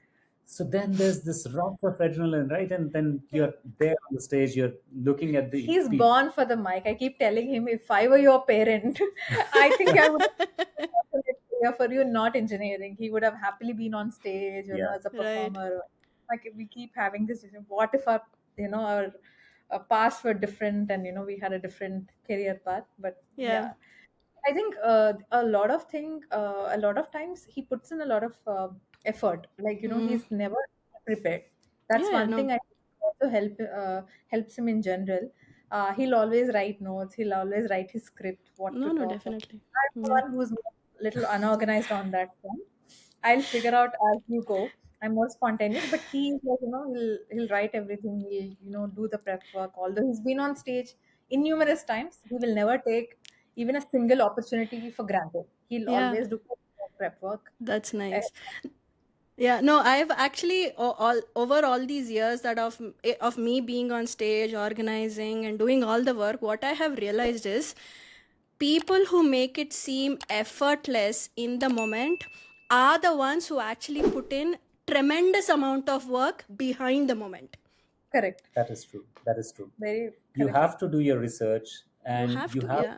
So then there's this rush of adrenaline, right? And then you're there on the stage, you're looking at the He's people. born for the mic. I keep telling him, if I were your parent, I think I would have alternate career for you, not engineering. He would have happily been on stage, Yeah. as a Right. performer. Like, we keep having this, what if our paths were different, and we had a different career path. But Yeah. yeah, I think a lot of times he puts in a lot of effort. Like, he's never prepared. That's Yeah. one No. thing I think also helps him in general. He'll always write notes. He'll always write his script, what to No. No. talk about. Definitely. I'm the one who's a little unorganized on that front. I'll figure out as you go. I'm more spontaneous, but he's like, he'll write everything. He'll, do the prep work. Although he's been on stage innumerous times, he will never take even a single opportunity for granted. He'll Yeah. always do prep work. That's Uh, nice. Yeah, no, I've actually all over all these years that of me being on stage, organizing and doing all the work, what I have realized is people who make it seem effortless in the moment are the ones who actually put in tremendous amount of work behind the moment. Correct. That is true. That is true. Very You correctly. have to do your research, You and have to, yeah.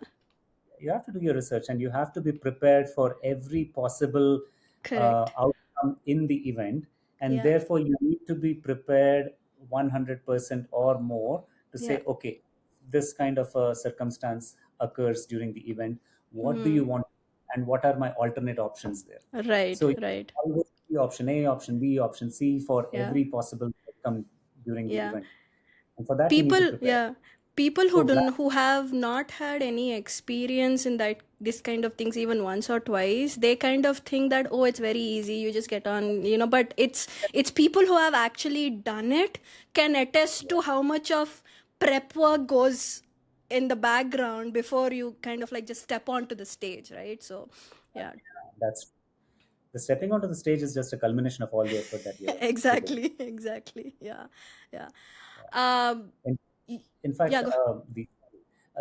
you have to do your research, and you have to be prepared for every possible Correct. outcome in the event, and Yeah. therefore you need to be prepared 100% or more to Yeah. say, okay, this kind of a circumstance occurs during the event. What do you want, and what are my alternate options there? Right, So you right. always see option A, option B, option C for Yeah. every possible outcome during the Yeah. event, and for that you need to People, prepare. yeah, people So who have not had any experience in that this kind of things even once or twice, they kind of think that, oh, it's very easy, you just get on, but it's people who have actually done it can attest to how much of prep work goes in the background before you kind of like just step onto the stage, right? So yeah. that's the stepping onto the stage is just a culmination of all the effort that you have put in. Exactly. Exactly. Yeah. Yeah. um In, y- in fact, yeah, go.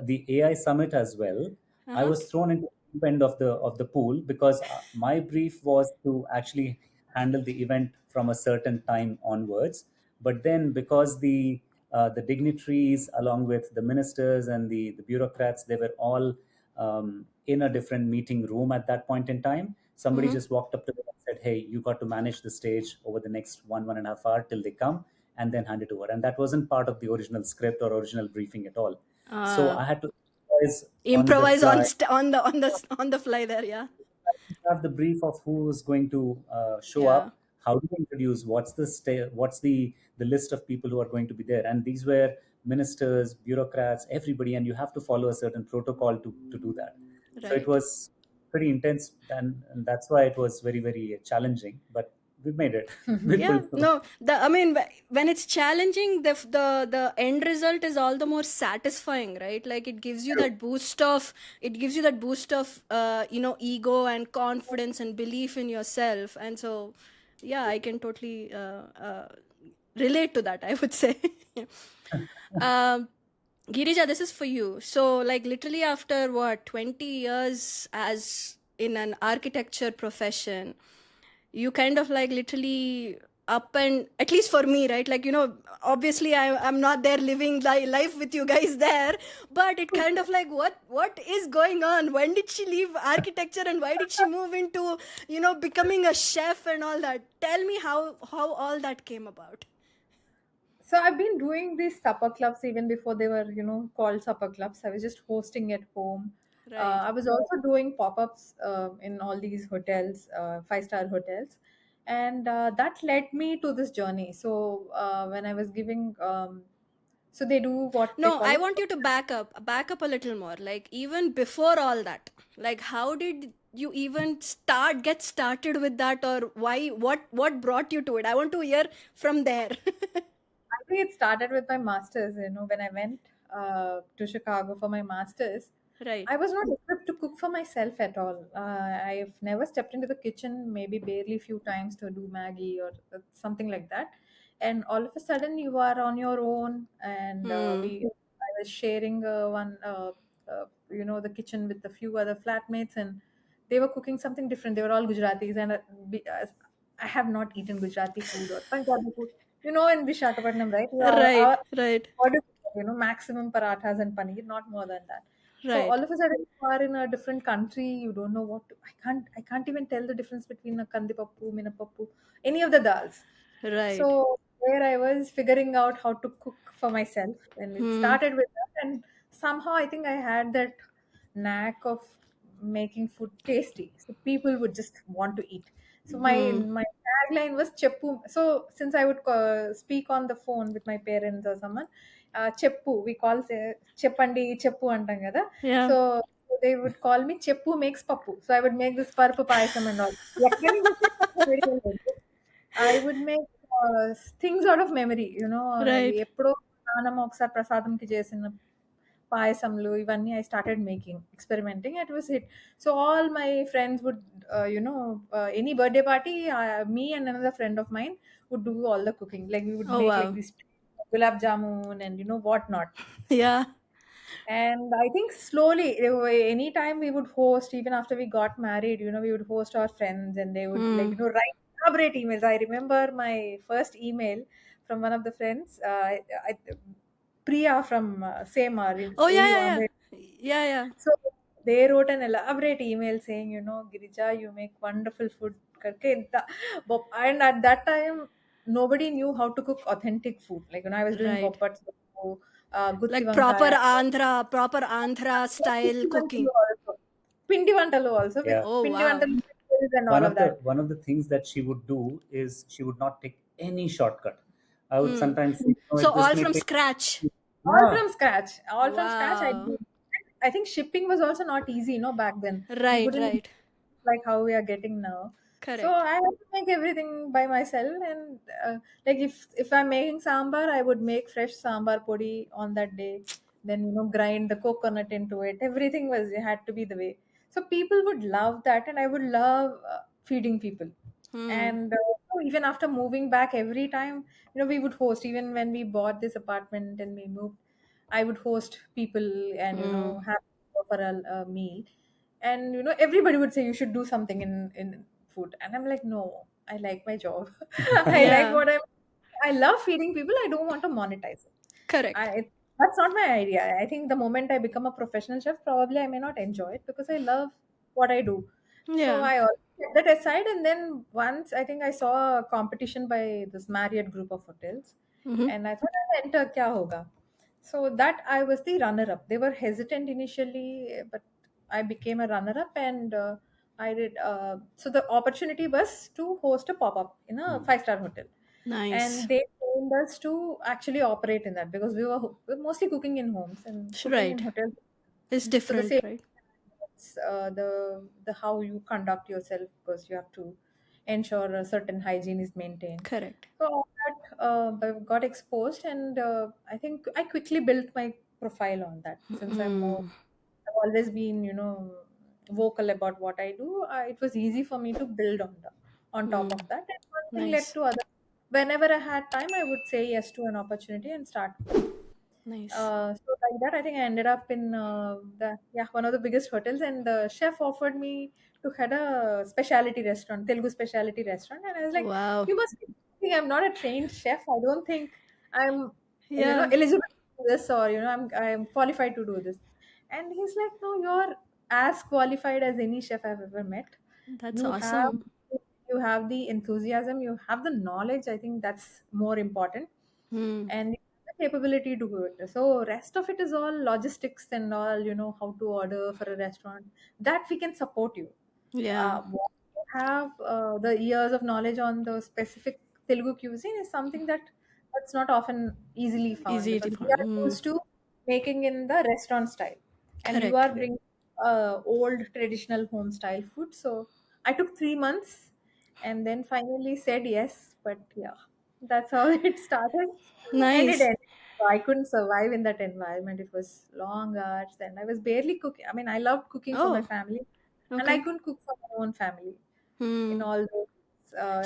the AI summit as well, I Uh-huh. was thrown into the deep end of the pool because my brief was to actually handle the event from a certain time onwards. But then, because the dignitaries, along with the ministers and the bureaucrats, they were all in a different meeting room at that point in time. Somebody just walked up to them and said, "Hey, you got to manage the stage over the next 1.5 hour till they come, and then hand it over." And that wasn't part of the original script or original briefing at all. So uh I had to improvise on the Improvise fly, on the fly there. Yeah. have the brief of who's going to show Yeah. up, how do we introduce, what's the list of people who are going to be there, and these were ministers, bureaucrats, everybody, and you have to follow a certain protocol to do that. So it Right. was pretty intense, and that's why it was very, very challenging, but we made it. We Yeah. pulled through. No, I mean, when it's challenging, the end result is all the more satisfying, right? Like it gives you that boost of ego and confidence and belief in yourself. And so yeah, I can totally relate to that, I would say. um, Girija, this is for you. So, like, literally after what, 20 years as in an architecture profession, you kind of like literally up and at least for me, right? Like, obviously I'm not there living life with you guys there, but it kind of like what is going on? When did she leave architecture and why did she move into, becoming a chef and all that? Tell me how all that came about. So I've been doing these supper clubs even before they were, called supper clubs. I was just hosting at home. Right. I was also doing pop-ups in all these hotels, five-star hotels, and that led me to this journey. So when I was giving, so they do what they No, call I it. want you to back up a little more. Like even before all that, like how did you even get started with that, or why? What brought you to it? I want to hear from there. I think it started with my masters. When I went to Chicago for my masters, Right. I was not equipped to cook for myself at all. I've never stepped into the kitchen, maybe barely a few times to do Maggie or something like that. And all of a sudden, you are on your own. And Hmm. I was sharing the kitchen with a few other flatmates, and they were cooking something different. They were all Gujaratis, and I have not eaten Gujarati food or Punjabi food. In Vishakhapatnam, right? Right. Right. What is maximum parathas and paneer, not more than that. So Right. all of a sudden you are in a different country, you don't know what to, I can't even tell the difference between a kandipappu, minapappu, any of the dals. Right. So there I was figuring out how to cook for myself, and it Hmm. started with that. And somehow I think I had that knack of making food tasty, so people would just want to eat. So Hmm. my tagline was Cheppu. So since I would speak on the phone with my parents or someone, Cheppu, we call Cheppandi, Cheppu antam kada. Yeah. So they would call me Cheppu makes pappu. So I would make this parpu payasam and all. Ekkadi నుంచి very well. I would make things out of memory, Right. ఎప్పుడో నానమ్మ ఒకసారి ప్రసాదంకి చేసిన పాయసంలు ఇవన్నీ I started making, experimenting. It was hit. So all my friends would, any birthday party, me and another friend of mine would do all the cooking. Like we would Oh make like wow. this gulab jamun and what not. Yeah. And I think slowly, anytime we would host, even after we got married, we would host our friends and they would like, Hmm. write elaborate emails. I remember my first email from one of the friends, Priya from same Oh yeah, yeah, yeah. Bombay. Yeah, yeah. So they wrote an elaborate email saying, Girija, you make wonderful food. करके And at that time, nobody knew how to cook authentic food. Like, I was doing Right. boppats, gutti Like vankaya, proper Andhra style పిండి వంటలు cooking. also. పిండి వంటలు also with Yeah. Oh పిండి wow. వంటలు and all of that. One of the things that she would do is she would not take any shortcut. I would Hmm. sometimes say, So this all may from take. scratch. All Yeah, from scratch. All from scratch. Wow. I think shipping was also not easy, back then. We Right, wouldn't right. like how we are getting now. So Correct. I had to make everything by myself, and like if I'm making sambar, I would make fresh sambar podi on that day. Then grind the coconut into it. Everything it had to be the way. So people would love that, and I would love feeding people. Hmm. And so even after moving back, every time we would host. Even when we bought this apartment and we moved, I would host people and Hmm. have for a meal. And everybody would say you should do something in food, and I'm like, no, I like my job. I like Yeah. what I love feeding people. I don't want to monetize it. Correct. That's not my idea. I think the moment I become a professional chef, probably I may not enjoy it because I love what I do. So Yeah. I always set that aside, and then once I think I saw a competition by this Marriott group of hotels, Mm-hmm. and I thought I'll enter kya hoga. So that I was the runner-up. They were hesitant initially, but I became a runner-up, and I did. So the opportunity was to host a pop-up in a five-star hotel, Nice. and they told us to actually operate in that because we were mostly cooking in homes and cooking in Right. hotels. It's So the different, same, right? the how you conduct yourself, because you have to ensure a certain hygiene is maintained. Correct. So all that got exposed, and I think I quickly built my profile on that. Since Hmm. I've always been vocal about what I do. It was easy for me to build on top Hmm. of that, and one thing led Nice. to other. whenever I had time, I would say yes to an opportunity and start cooking. Nice. So like that, I think I ended up in the one of the biggest hotels, and the chef offered me to head a specialty restaurant, Telugu specialty restaurant, and I was like, Wow. "You must be kidding. I'm not a trained chef. I don't think I'm, Yeah, eligible to do this, or I'm qualified to do this." And he's like, "No, you're as qualified as any chef I've ever met. that's You have awesome. you have the enthusiasm, you have the knowledge. I think that's more important, Hmm. and you have the capability to do it. So rest of it is all logistics and all, how to order for a restaurant. That we can support you. Yeah, What you have the years of knowledge on the specific Telugu cuisine is something that's not often easily found, easy to because we find. are Hmm. used to making in the restaurant style, and you Correct. are Yeah. bringing old traditional home style food. So I took 3 months and then finally said yes. But yeah, that's how it started, and it Nice. ended. So I couldn't survive in that environment. It was long hours, and I was barely cooking. I mean, I loved cooking for my Oh, family, and I okay. couldn't cook for my own family in Hmm. all those.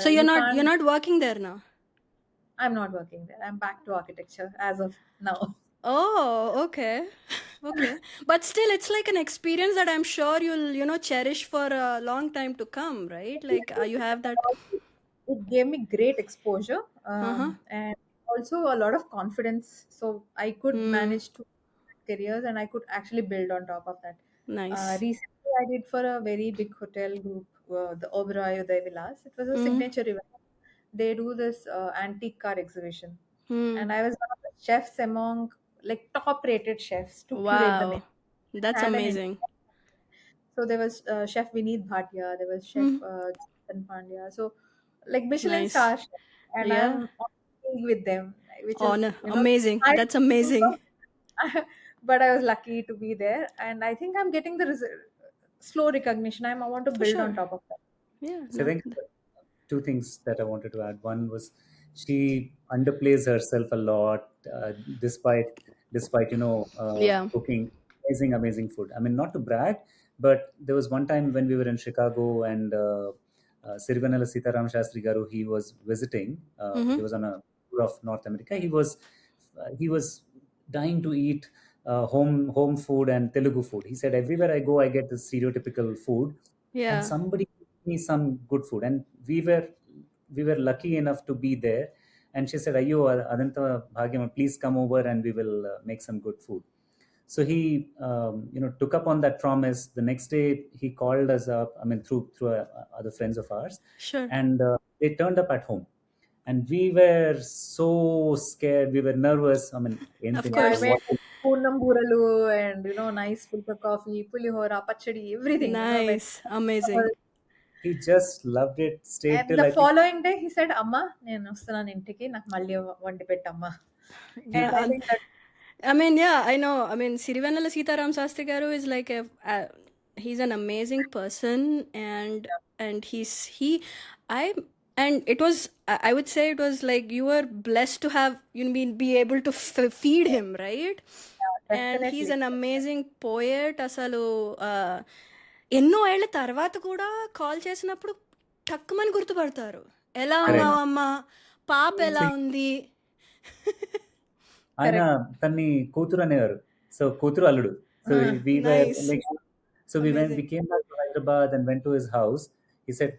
So You you're can't. not working there now? I'm not working there. I'm back to architecture as of now. Oh, okay. Okay. But still, it's like an experience that I'm sure you'll, cherish for a long time to come, right? Like, you have that. It gave me great exposure, Uh-huh. and also a lot of confidence. So I could Hmm. manage to careers, and I could actually build on top of that. Nice. Recently, I did for a very big hotel group, the Oberoi Uday Vilas. It was a Hmm. signature event. They do this antique car exhibition, Hmm. and I was one of the chefs among like top rated chefs to curate the menu. Wow. That's Had an amazing. entire, so there was Chef Vineet Bhatia, there was Chef Hmm. Jonathan Pandya. So like Michelin Nice. star chef, and Yeah. I'm on league with them, which is Honor. Amazing. I That's amazing. but I was lucky to be there, and I think I'm getting the slow recognition. I want to For build on sure. top of that. Yeah. So I No. think two things that I wanted to add. One was she underplays herself a lot, despite Yeah. cooking amazing food. I mean, not to brag, but there was one time when we were in Chicago, and Sirivanala Sitaram Shastri Garu, he was visiting. He Mm-hmm. was on a tour of North America. He was dying to eat home food and Telugu food. He said, everywhere I go, I get the stereotypical food, and Yeah. somebody gave me some good food. And we were lucky enough to be there. And she said, "Ayyo, Adanta Bhagyam, please come over and we will make some good food." So he, took up on that promise. The next day, he called us up. I mean, through other friends of ours, Sure. and they turned up at home, and we were so scared. We were nervous. I mean, Of anything. Yeah, I course. went Poonam Buralu and nice filter coffee, pulihora, pachadi, everything. Went. Nice. Amazing. He just loved it. Stayed And till the I think. following day, he said, "Amma, నేను వస్తున్నాను ఇంటికి నాకు మళ్ళీ వండి పెట్టమ్మా." And I Yeah. think that I mean, yeah, I know. I mean, Sirivanala Sitaram Sastry Garu is like he's an amazing person, and I, and it was, I would say it was like you were blessed to have, be able to feed him, right? And he's definitely. an amazing poet. అసలు ఎన్నో ఏళ్ల తర్వాత కూడా call చేసినప్పుడు టక్కుమని గుర్తుపడతారు. ఎలా Correct. ఉన్నావమ్మా, పాప ఎలా So ఉంది? ఆయన Correct. తన్ని కూతురు అనేవారు. సో కూతురు అల్లుడు. So we were Nice. like, so we Amazing. came back to Hyderabad and went to his house. He said,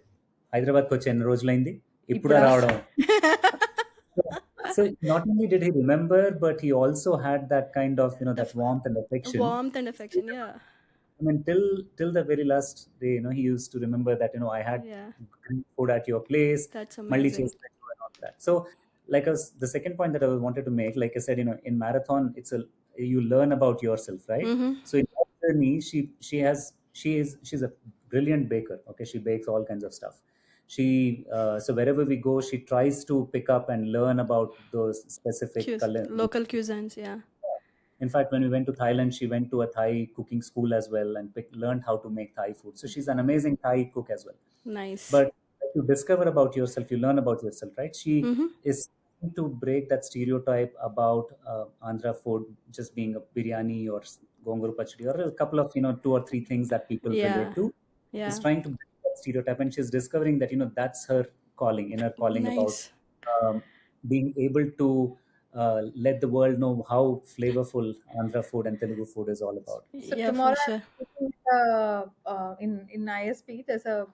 "హైదరాబాద్కి వచ్చి ఎన్ని రోజులైంది, ఇప్పుడా Ipura. రావడం." So not only did he remember, but he also had that kind of that Of warmth and affection. warmth and affection, yeah. I mean, till the very last day, he used to remember that I had Yeah, great food at your place, that's Malli amazing. Chestnut and all that. So, like the second point that I wanted to make, like I said, in marathon, you learn about yourself, right? Mm-hmm. So in that journey, she's a brilliant baker. Okay, she bakes all kinds of stuff. So wherever we go, she tries to pick up and learn about those specific color. Local cuisines, yeah. In fact, when we went to Thailand, she went to a Thai cooking school as well and learned how to make Thai food. So she's an amazing Thai cook as well. Nice. But you discover about yourself, you learn about yourself, right? She Mm-hmm. is trying to break that stereotype about Andhra food just being a biryani or gonguru pachadi or a couple of two or three things that people Yeah, relate to. She's yeah. trying to break that stereotype, and she's discovering that that's her calling, inner calling about Nice. being able to let the world know how flavorful Andhra food and Telugu food is all about. So Yeah, for tomorrow sure. I'm speaking in ISP. There's a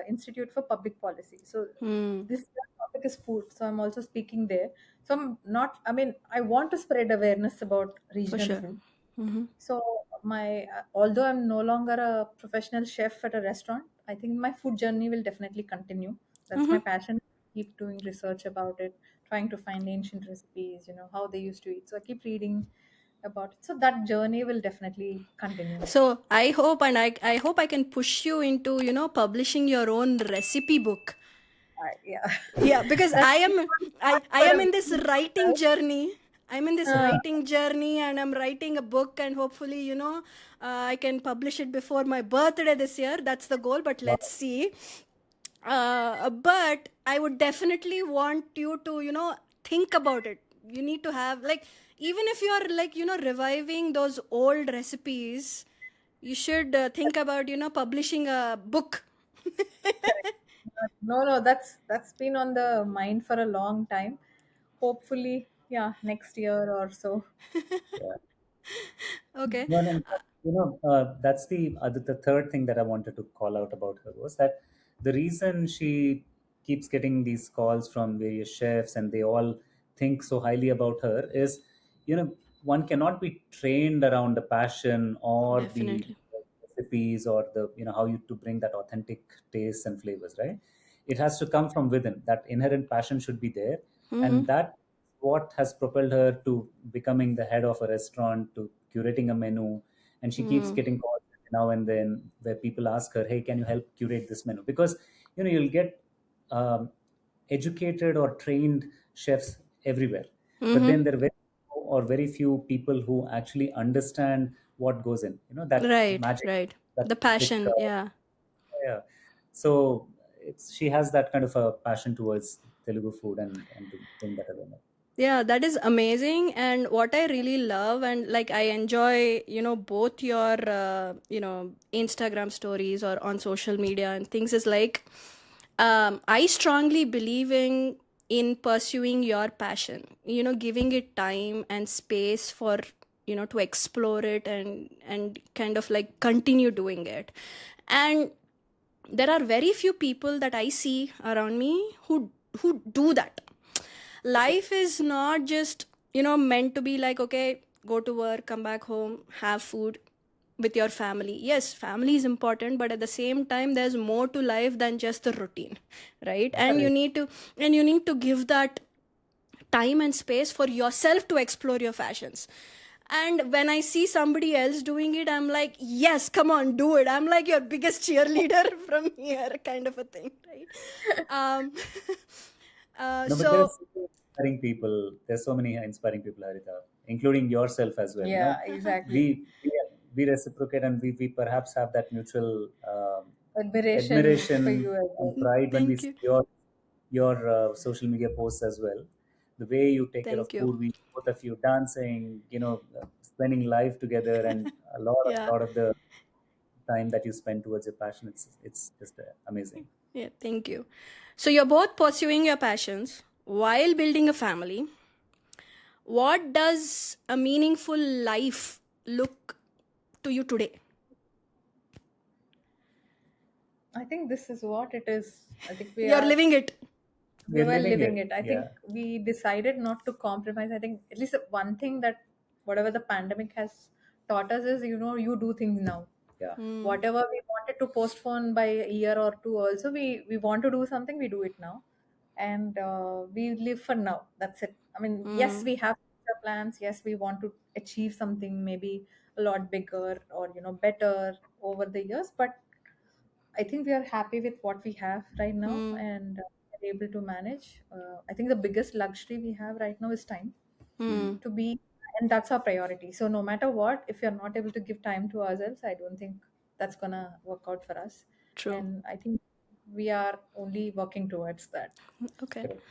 Institute for Public Policy. So Hmm. this topic is food. So I'm also speaking there. So I'm not. I mean, I want to spread awareness about For regional sure. food. Hmm. So my although I'm no longer a professional chef at a restaurant, I think my food journey will definitely continue. That's my Hmm. passion. Keep doing research about it, trying to find ancient recipes. How they used to eat. So I keep reading about it. So that journey will definitely continue. So I hope, and I hope I can push you into, publishing your own recipe book. Yeah, Yeah, because that's I for am a in this writing journey. I'm in this uh, writing journey, and I'm writing a book, and hopefully, I can publish it before my birthday this year. That's the goal, but let's see. But I would definitely want you to, think about it. You need to have, like, even if you are, like, reviving those old recipes, you should think about, publishing a book. correct. No, that's been on the mind for a long time. Hopefully, yeah, next year or so. Yeah. Okay. No, and that's the third thing that I wanted to call out about her was that the reason she keeps getting these calls from various chefs and they all think so highly about her is, one cannot be trained around the passion or the Definitely. recipes or the how you to bring that authentic tastes and flavors, right? It has to come from within. That inherent passion should be there, Mm-hmm. and that what has propelled her to becoming the head of a restaurant, to curating a menu. And she keeps Mm. getting calls now and then where people ask her, hey, can you help curate this menu? Because you'll get um, educated or trained chefs everywhere, but then Mm-hmm. there are very few people who actually understand what goes in, that Right, magic, right. that The magic, passion, yeah. yeah. So she has that kind of a passion towards Telugu food, and to bring that awareness. Yeah, that is amazing. And what I really love, and like I enjoy, both your, Instagram stories or on social media and things, is like, I strongly believe in pursuing your passion, giving it time and space for, to explore it and kind of like continue doing it. And there are very few people that I see around me who do that. Life is not just, meant to be like, okay, go to work, come back home, have food with your family. Yes, family is important, but at the same time there's more to life than just the routine, right? And Correct. you need to give that time and space for yourself to explore your fashions. And when I see somebody else doing it, I'm like, yes, come on, do it. I'm like your biggest cheerleader from here, kind of a thing, right? um, No, but there's so so many inspiring people. There's so many inspiring people, Harita, including yourself as well. Yeah, exactly. We reciprocate, and we perhaps have that mutual Admiration for admiration you as and well. pride when we thank see you. your social media posts as well. The way you take care of Thank you. food, we both of you dancing, spending life together, and Yeah. a lot of the time that you spend towards your passion. It's just amazing. Yeah, thank you. So you're both pursuing your passions while building a family. What does a meaningful life look to you today? I think this is what it is. I think we You're are living it. we We're were living living it. it. I Yeah. think we decided not to compromise. I think at least one thing that whatever the pandemic has taught us is, you do things now. Yeah. Hmm. Whatever we wanted to postpone by a year or two, also we want to do something, we do it now, and we live for now. That's it. I mean, yes, Hmm. we have future plans. Yes, we want to achieve something maybe a lot bigger or better over the years, but I think we are happy with what we have right now, Hmm. and are able to manage. I think the biggest luxury we have right now is time Hmm. to be, and that's our priority. So no matter what, if you're not able to give time to ourselves, I don't think that's gonna work out for us. True. And I think we are only working towards that. Okay. Correct.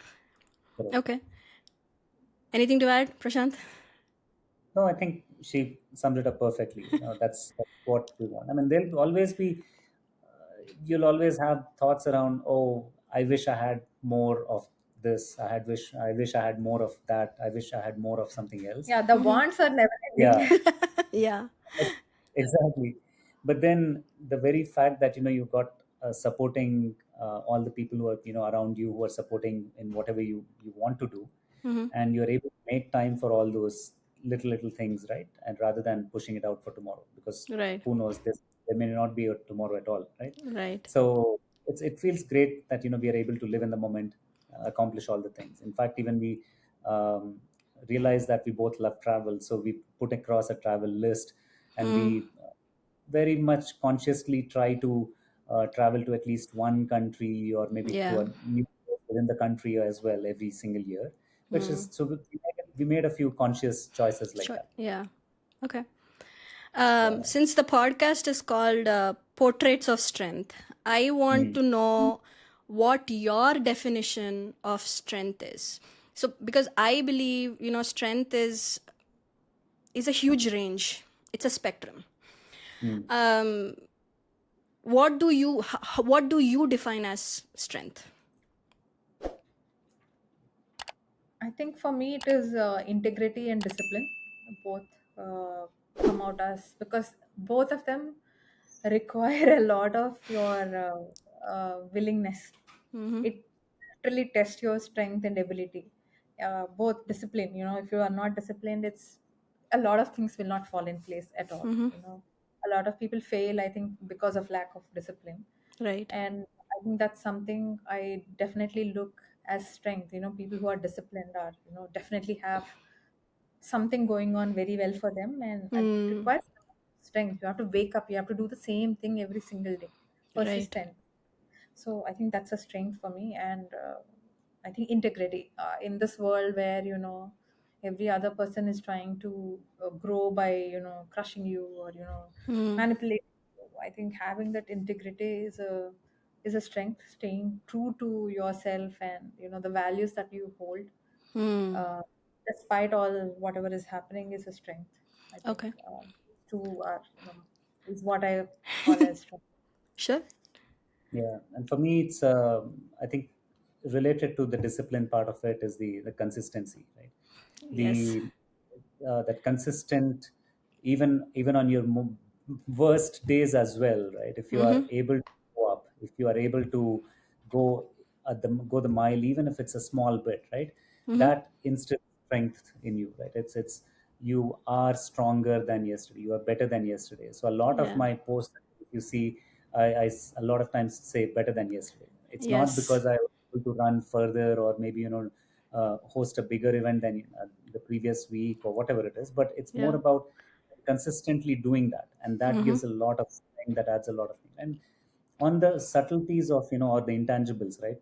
Correct. Okay. Anything to add, Prashant? No, I think she summed it up perfectly. That's what we want. I mean, there'll always be, you'll always have thoughts around, oh, I wish I had more of this. I wish I had more of that. I wish I had more of something else. Yeah, the wants are never ending. Yeah, Yeah. exactly. But then the very fact that you got supporting all the people who are around you, who are supporting in whatever you want to do, Mm-hmm. and you're able to make time for all those little things, right? And rather than pushing it out for tomorrow, because Right. who knows, there may not be a tomorrow at all, right? Right. So it feels great that we are able to live in the moment, accomplish all the things. In fact, even we um, realize that we both love travel, so we put across a travel list, and Mm. we very much consciously try to travel to at least one country, or maybe to Yeah. a new place within the country as well, every single year. Which Mm. is so we made a few conscious choices like Sure. that. Yeah. Okay. Yeah. Since the podcast is called Portraits of Strength, I want Hmm. to know what your definition of strength is. So, because I believe, strength is a huge range. It's a spectrum. Hmm. Um, what do you define as strength? I think for me it is integrity and discipline. Both come out as, because both of them require a lot of your willingness. Mm-hmm. It literally tests your strength and ability. Both discipline, if you are not disciplined, it's a lot of things will not fall in place at all. Mm-hmm. A lot of people fail, I think, because of lack of discipline. Right. And I think that's something I definitely look as strength. People who are disciplined are, definitely have something going on very well for them, and it Hmm. requires strength. You have to wake up, you have to do the same thing every single day, Right. persistent. So I think that's a strength for me. And I think integrity in this world where every other person is trying to grow by crushing you, or Hmm. manipulate you. I think having that integrity is a strength. Staying true to yourself and the values that you hold, Hmm. uh, despite all whatever is happening, is a strength. I think Okay. two are is what I call as strength. Sure. Yeah, and for me, it's I think related to the discipline part of it is the consistency, right? Yes. The that consistent, even on your worst days as well, right? If you are Mm-hmm. able to go up, if you are able to go the mile, even if it's a small bit, right? Mm-hmm. That instant strength in you, right? It's you are stronger than yesterday. You are better than yesterday. So a lot of Yeah. my posts, if you see, a lot of times say better than yesterday. It's not Yes. because I was able to run further, or maybe host a bigger event than the previous week, or whatever it is, but it's more Yeah. about consistently doing that, and that Mm-hmm. gives a lot of strength, that adds a lot of things. And on the subtleties of or the intangibles, right?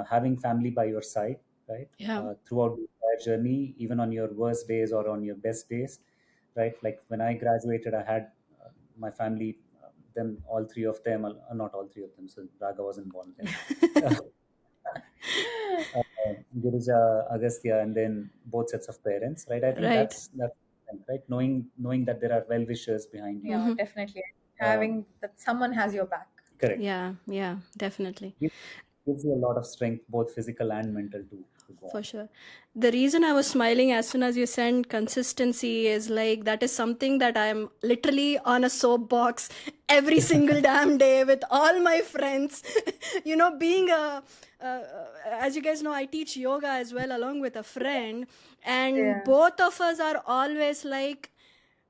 Having family by your side, right? Yeah. Throughout the entire journey, even on your worst days or on your best days, right? Like when I graduated, I had my family, them, all three of them, not all three of them, so Raga wasn't born then. uh, Girija, Agastya, and then both sets of parents, right? I think Right. that's right. Knowing that there are well wishers behind you. Yeah, Mm-hmm. definitely. Um, Having that someone has your back. Correct. Yeah. Yeah. Definitely. Gives you a lot of strength, both physical and mental, to go For on. sure. The reason I was smiling as soon as you said consistency is like that is something that I'm literally on a soapbox every single damn day with all my friends. Being uh, as you guys know, I teach yoga as well along with a friend, and Yeah. both of us are always like,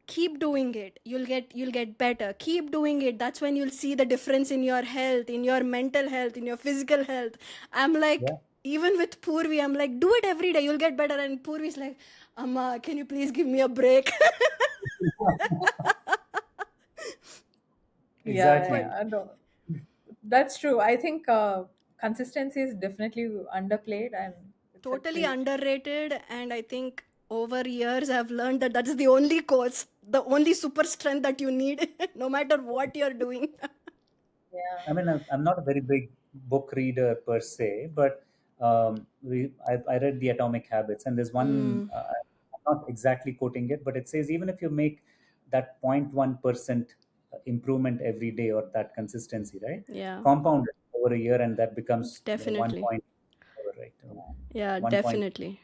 keep doing it, you'll get better, keep doing it, that's when you'll see the difference in your health, in your mental health, in your physical health. I'm like, Yeah, even with Purvi, I'm like, do it every day, you'll get better. And Purvi's like, Amma, can you please give me a break? Yeah, But exactly. yeah. No, that's true. I think consistency is definitely underplayed, and it's a totally great. underrated. And I think over years I've learned that that's the only course, the only super strength that you need, no matter what you're doing. Yeah. I mean, I'm not a very big book reader per se, but I read The Atomic Habits, and there's one, Mm, I'm not exactly quoting it, but it says even if you make that 0.1% improvement every day, or that consistency, right? yeah, Compound it over a year, and that becomes 1 definitely. point, right? Yeah, One point definitely.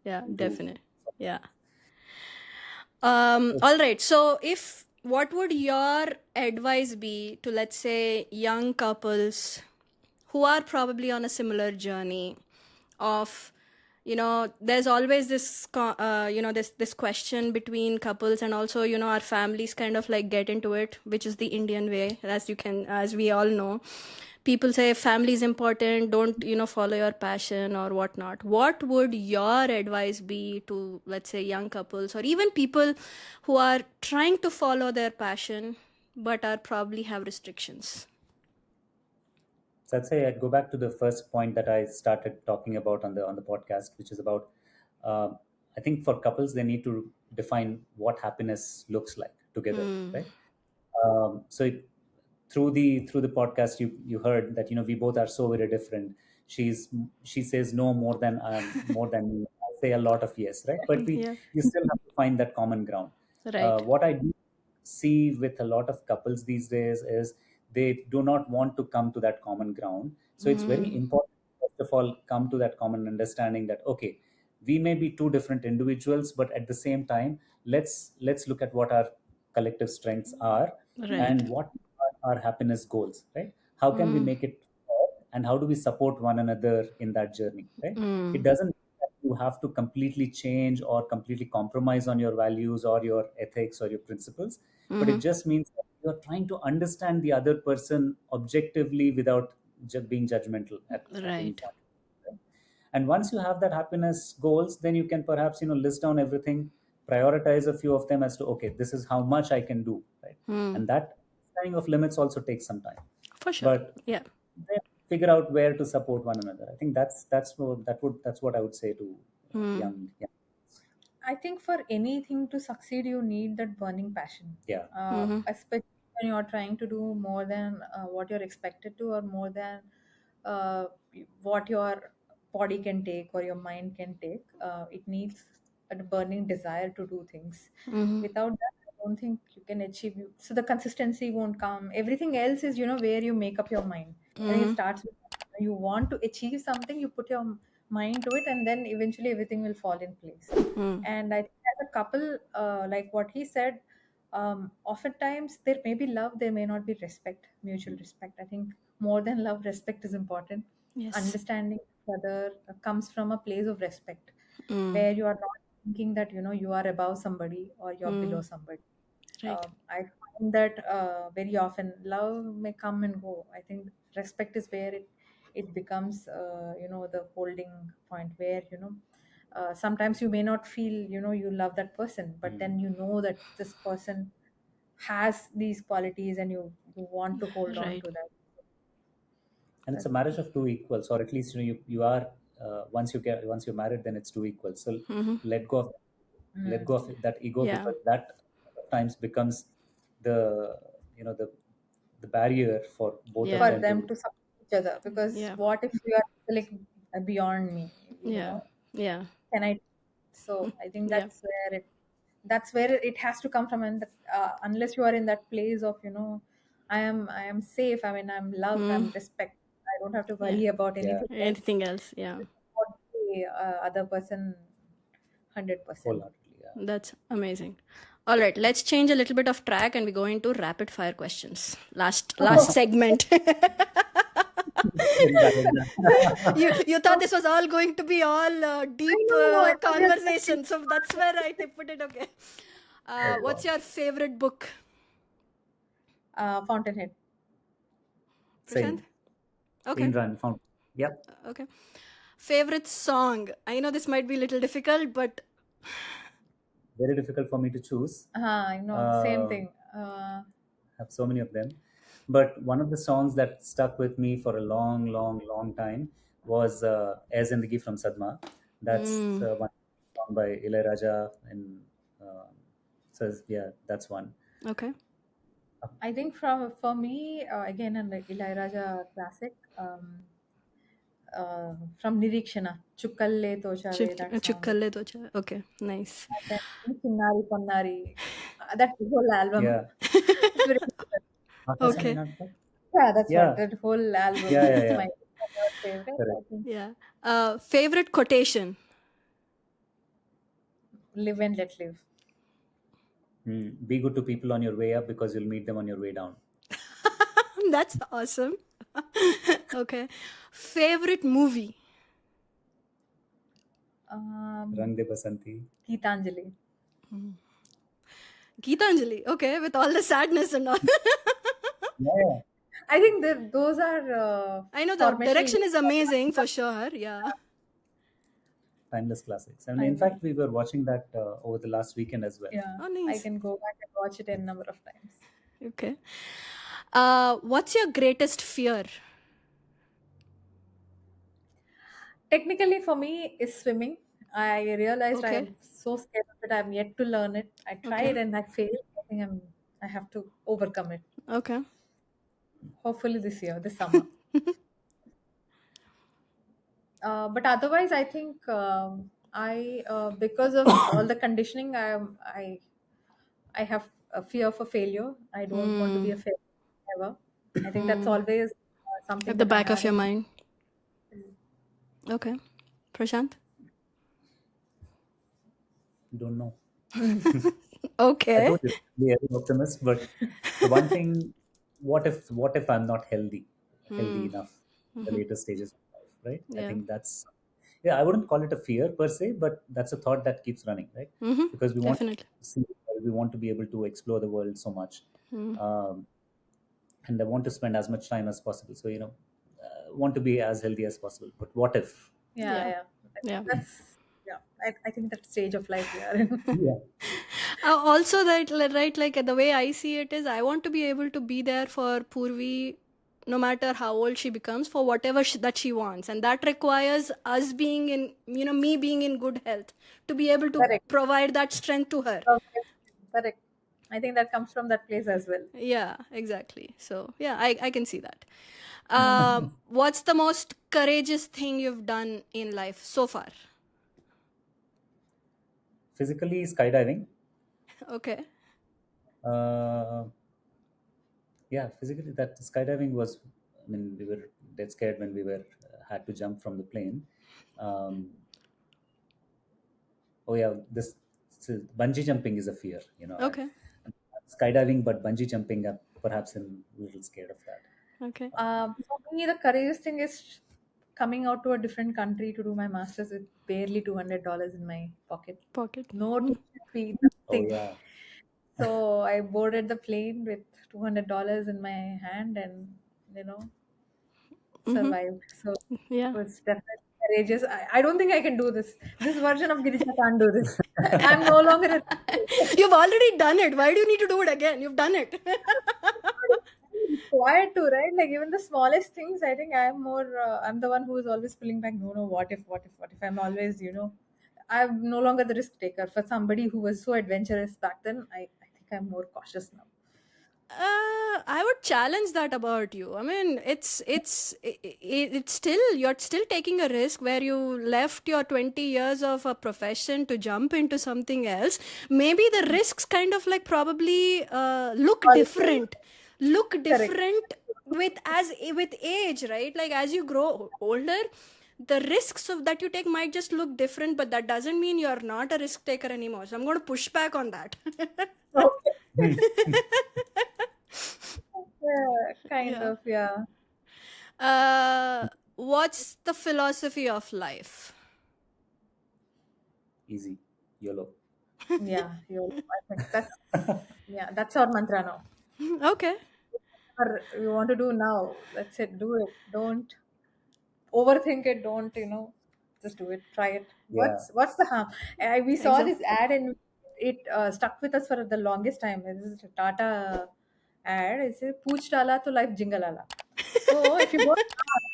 Yeah, to definitely. Yeah. All right. So, if what would your advice be to, let's say, young couples who are probably on a similar journey of, there's always this this question between couples, and also, our families kind of like get into it, which is the Indian way, as we all know. People say family is important, don't, follow your passion or whatnot. What would your advice be to, let's say, young couples or even people who are trying to follow their passion but are probably have restrictions? So I'd say I'd go back to the first point that I started talking about on the podcast, which is about uh, I think for couples they need to define what happiness looks like together, right? So through the podcast, you heard that we both are so very different. She says no more than me. I say a lot of yes, right? But we Yeah. you still have to find that common ground. Right. What I do see with a lot of couples these days is they do not want to come to that common ground. So it's very important, first of all, come to that common understanding that okay, we may be two different individuals, but at the same time, let's look at what our collective strengths are Right. and what are our happiness goals, right? How can we make it work, and how do we support one another in that journey, right? It doesn't mean that you have to completely change or completely compromise on your values or your ethics or your principles, but it just means that you're trying to understand the other person objectively without being judgmental at any Right. point, right? And once you have that happiness goals, then you can perhaps list down everything, prioritize a few of them as to okay, this is how much I can do, right? And that setting of limits also takes some time, For sure. but Yeah. then figure out where to support one another. I think that's what I would say to young. I think for anything to succeed, you need that burning passion. Yeah. Especially when you're trying to do more than what you're expected to, or more than uh, what your body can take or your mind can take. It needs a burning desire to do things. Without that, I don't think you can achieve. So the consistency won't come. Everything else is, where you make up your mind. I think it starts with you want to achieve something, you put your mind to it, and then eventually everything will fall in place. And I think as a couple, like what he said, oftentimes there may be love, there may not be respect, mutual respect. I think more than love, respect is important. Yes. Understanding each other comes from a place of respect, where you are not thinking that you are above somebody or you're below somebody. Right. I find that very often love may come and go. I think respect is where it becomes the holding point, where sometimes you may not feel you love that person, but then that this person has these qualities, and you want to hold on Right. to that. And it's That's a marriage of two equals, or at least you are once you're married, then it's two equals. So let go of let go of that ego, Yeah. because that at times becomes the the barrier for both of Yeah. for them them to. to support each other, because Yeah. what if you are like beyond me, Yeah. Yeah. can I? So I think Yeah. that's where it has to come from. And unless you are in that place of I am safe, I mean, I'm loved, I'm respected, I don't have to Yeah. worry about Yeah, anything else. Anything else? Yeah. Support the other person 100%. wholeheartedly. Yeah. That's amazing. All right, let's change a little bit of track and we go into rapid fire questions. Last segment. You thought this was all going to be all I deep know, I was just conversation, so that's where I put it. Okay. Oh What's God. your favorite book, Fountainhead. Prashant? Same. Okay. Clean run. Found. Yep. Okay. Favorite song? I know this might be a little difficult, but Very difficult for me to choose. I know, same Uh, thing. have so many of them, but one of the songs that stuck with me for a long, long, long time was "As Zindagi" from Sadma. That's one song by Ilayaraja, and says yeah, that's one. okay. I think for me, again, an Ilayaraja classic, from Nirikshana, Chukalle Tochave, that song. Chukkalle Tocha. Okay, nice. And then Chinnari Ponnari, that whole album. Yeah. It's very good. Akasani Okay. Natka? Yeah, that's what Yeah, that whole album yeah, yeah, is yeah. my. favorite, I Correct. think. Yeah. Favorite quotation. Live and let live. Be good to people on your way up because you'll meet them on your way down. That's awesome. Okay. Favorite movie. Um, Rang de Basanti. Geetanjali. Geetanjali. Okay, with all the sadness and all. Yeah, I think that those are I know the formational. direction is amazing for sure. Yeah. timeless classics. And I in think, fact, we were watching that over the last weekend as well. yeah, Oh, I nice. can go back and watch it a number of times. Okay. What's your greatest fear? Technically, for me, is swimming. I realized I Okay. am so scared of it. I'm yet to learn it. I Okay. tried and I failed. I think I have to overcome it. Okay. Hopefully this year, this summer. But otherwise, I think I because of all the conditioning, I have a fear for failure. I don't want to be a Hmm. failure ever. I think that's always something At the that I back of have your in. mind. Okay. Prashant? Don't know. I Okay. told you, be an optimist, but the one thing, what if I'm not healthy enough in the later stages of life, right? I Yeah. think that's, yeah, I wouldn't call it a fear per se, but that's a thought that keeps running, right? Because we want to Definitely. see the world, we want to be able to explore the world so much, um, and I want to spend as much time as possible. So want to be as healthy as possible. But what if? Yeah, Yeah. yeah. Yeah. That's yeah. I think that stage of life we are in. Yeah, Also, that right, like the way I see it is, I want to be able to be there for Purvi, no matter how old she becomes, for whatever that she wants, and that requires us being in, me being in good health to be able to Correct. provide that strength to her. Correct. I think that comes from that place as well. Yeah, exactly. So yeah, I can see that. What's the most courageous thing you've done in life so far? physically skydiving. Okay. Uh, yeah, physically that skydiving was, I mean, we were dead scared when we were had to jump from the plane. um, oh yeah, bungee jumping is a fear, Okay. skydiving, but bungee jumping, perhaps I'm a little scared of that. Okay. For me, the courageous thing is coming out to a different country to do my master's with barely $200 in my pocket. Pocket. No tuition fee, Oh nothing. yeah. So I boarded the plane with $200 in my hand and, survived. So it Yeah. was definitely courageous. I don't think I can do this. This version of Girija can't do this. I'm no longer a You've already done it. Why do you need to do it again? You've done it. required to, right? Like even the smallest things, I think I'm the one who is always pulling back. No, no, what if? I'm always, I'm no longer the risk taker. For somebody who was so adventurous back then, I think I'm more cautious now. I would challenge that about you. I mean, it's still, you're still taking a risk where you left your 20 years of a profession to jump into something else. Maybe the risks kind of like probably look Also, different. Look correct. different with age, right? Like as you grow older, the risks of that you take might just look different, but that doesn't mean you're not a risk taker anymore. So I'm going to push back on that. Okay. Hmm. Yeah, kind Yeah. of, yeah. What's the philosophy of life? Easy. YOLO. Yeah, I think that's our mantra now. Okay. Or you want to do now, that's it, do it. Don't overthink it. Don't, just do it, try it. Yeah. What's the harm? We saw Exactly. this ad and it stuck with us for the longest time. This is a Tata ad. It says pooch dala to life jingalala. So if you don't ask,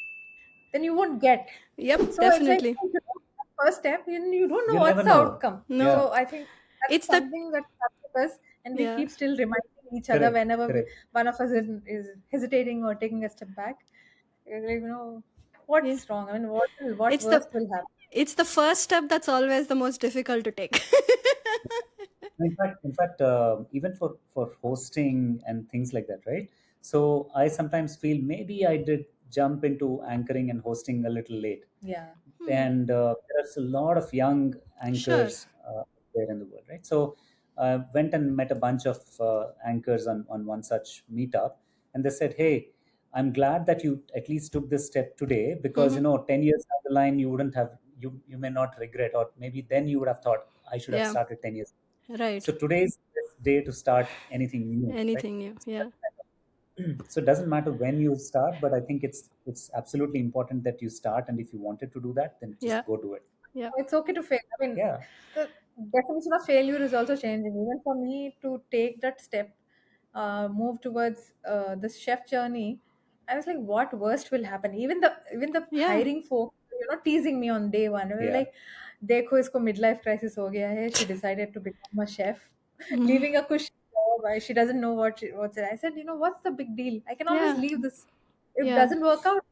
then you won't get. Yep, So it's like definitely. if you don't take the first step, you don't know You'll what's never the know. outcome. No. Yeah. So I think that's It's the something that stuck with us, and we yeah. keep still reminding each other Correct. whenever Correct. one of us is hesitating or taking a step back. Like, Yeah. what's wrong? I mean, what It's the worst will happen? it's the first step that's always the most difficult to take. In fact, even for hosting and things like that, right? So I sometimes feel maybe I did jump into anchoring and hosting a little late. Yeah. And there's a lot of young Sure. anchors there in the world, right? So went and met a bunch of anchors on one such meetup, and they said, "Hey, I'm glad that you at least took this step today, because 10 years down the line you wouldn't have, you may not regret, or maybe then you would have thought I should have Yeah. started 10 years. Right. So today's the best day to start anything new, right? Anything new. So Yeah. so it doesn't matter when you start, but I think it's absolutely important that you start, and if you wanted to do that, then Yeah. just go do it. Yeah. It's okay to fail. I mean, Yeah, the definition of failure is also changing. Even for me to take that step, move towards this chef journey, I was like, what worst will happen? Even the Yeah. hiring folk, teasing me on day one. They were yeah, like, देखो इसको midlife crisis हो गया है. She decided to become a chef, leaving a cushy job. She doesn't know what's it. I said, what's the big deal? I can always Yeah. leave this. If it Yeah. doesn't work out,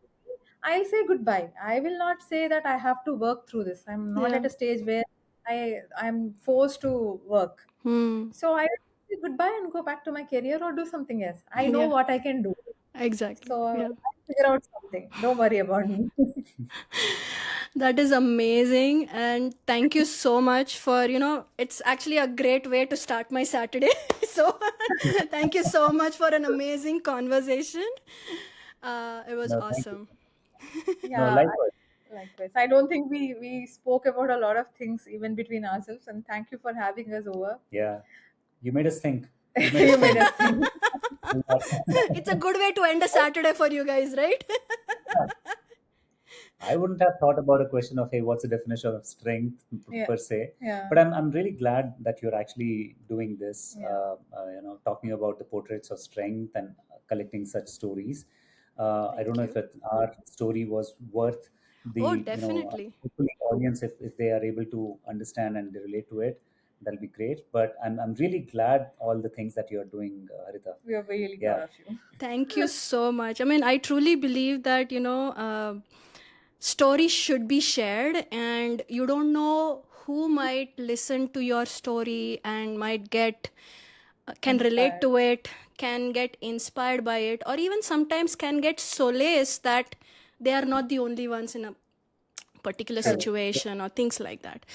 I'll say goodbye. I will not say that I have to work through this. I'm not Yeah. at a stage where I'm forced to work. Hmm. So I will say goodbye and go back to my career or do something else. I know Yeah. what I can do. Exactly. So Yeah. I'll figure out something. Don't worry about me. That is amazing. And thank you so much for, it's actually a great way to start my Saturday. So thank you so much for an amazing conversation. It was no, thank you. awesome. No, Yeah, likewise. likewise. I don't think we spoke about a lot of things even between ourselves. And thank you for having us over. Yeah, you made us think. You made us You made think. us think. It's a good way to end a Saturday for you guys, right? I wouldn't have thought about a question of, hey, what's the definition of strength Yeah, per se? yeah, But I'm really glad that you're actually doing this, yeah. talking about the portraits of strength and collecting such stories. I don't Thank know if you. our story was worth Oh, the, definitely. hopefully audience, if they are able to understand and relate to it, that'll be great. But I'm really glad all the things that you're doing, Harita. We are really Yeah. proud of you. Thank you so much. I mean, I truly believe that, stories should be shared, and you don't know who might listen to your story and might get, can relate Inspired. to it, can get inspired by it, or even sometimes can get solace that they are not the only ones in a particular Correct. situation or things like that.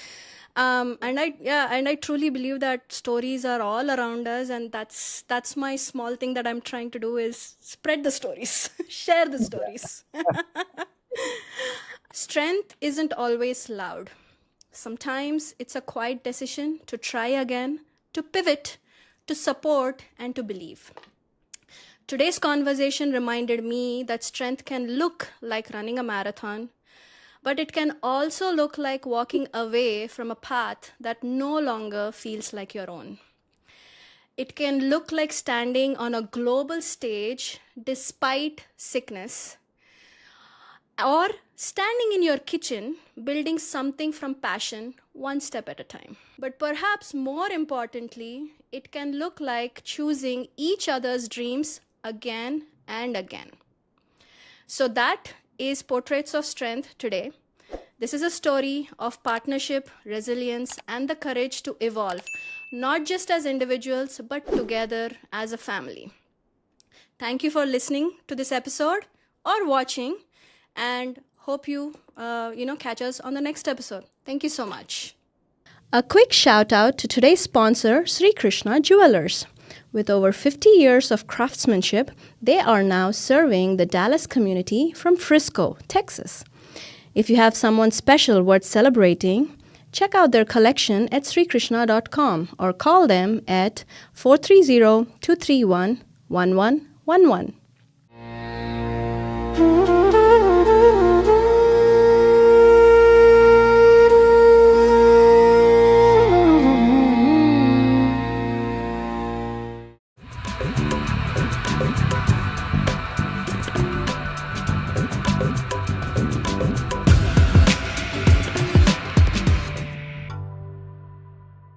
And I truly believe that stories are all around us, and that's my small thing that I'm trying to do is spread the stories, share the stories. Strength isn't always loud. Sometimes it's a quiet decision to try again, to pivot, to support, and to believe. Today's conversation reminded me that strength can look like running a marathon, but it can also look like walking away from a path that no longer feels like your own. It can look like standing on a global stage despite sickness, or standing in your kitchen building something from passion one step at a time. But perhaps more importantly, it can look like choosing each other's dreams again and again. So that is Portraits of Strength today. This is a story of partnership, resilience, and the courage to evolve, not just as individuals, but together as a family. Thank you for listening to this episode or watching, and hope you, catch us on the next episode. Thank you so much. A quick shout out to today's sponsor, Sri Krishna Jewelers. With over 50 years of craftsmanship, they are now serving the Dallas community from Frisco, Texas. If you have someone special worth celebrating, check out their collection at srikrishna.com or call them at 430-231-1111.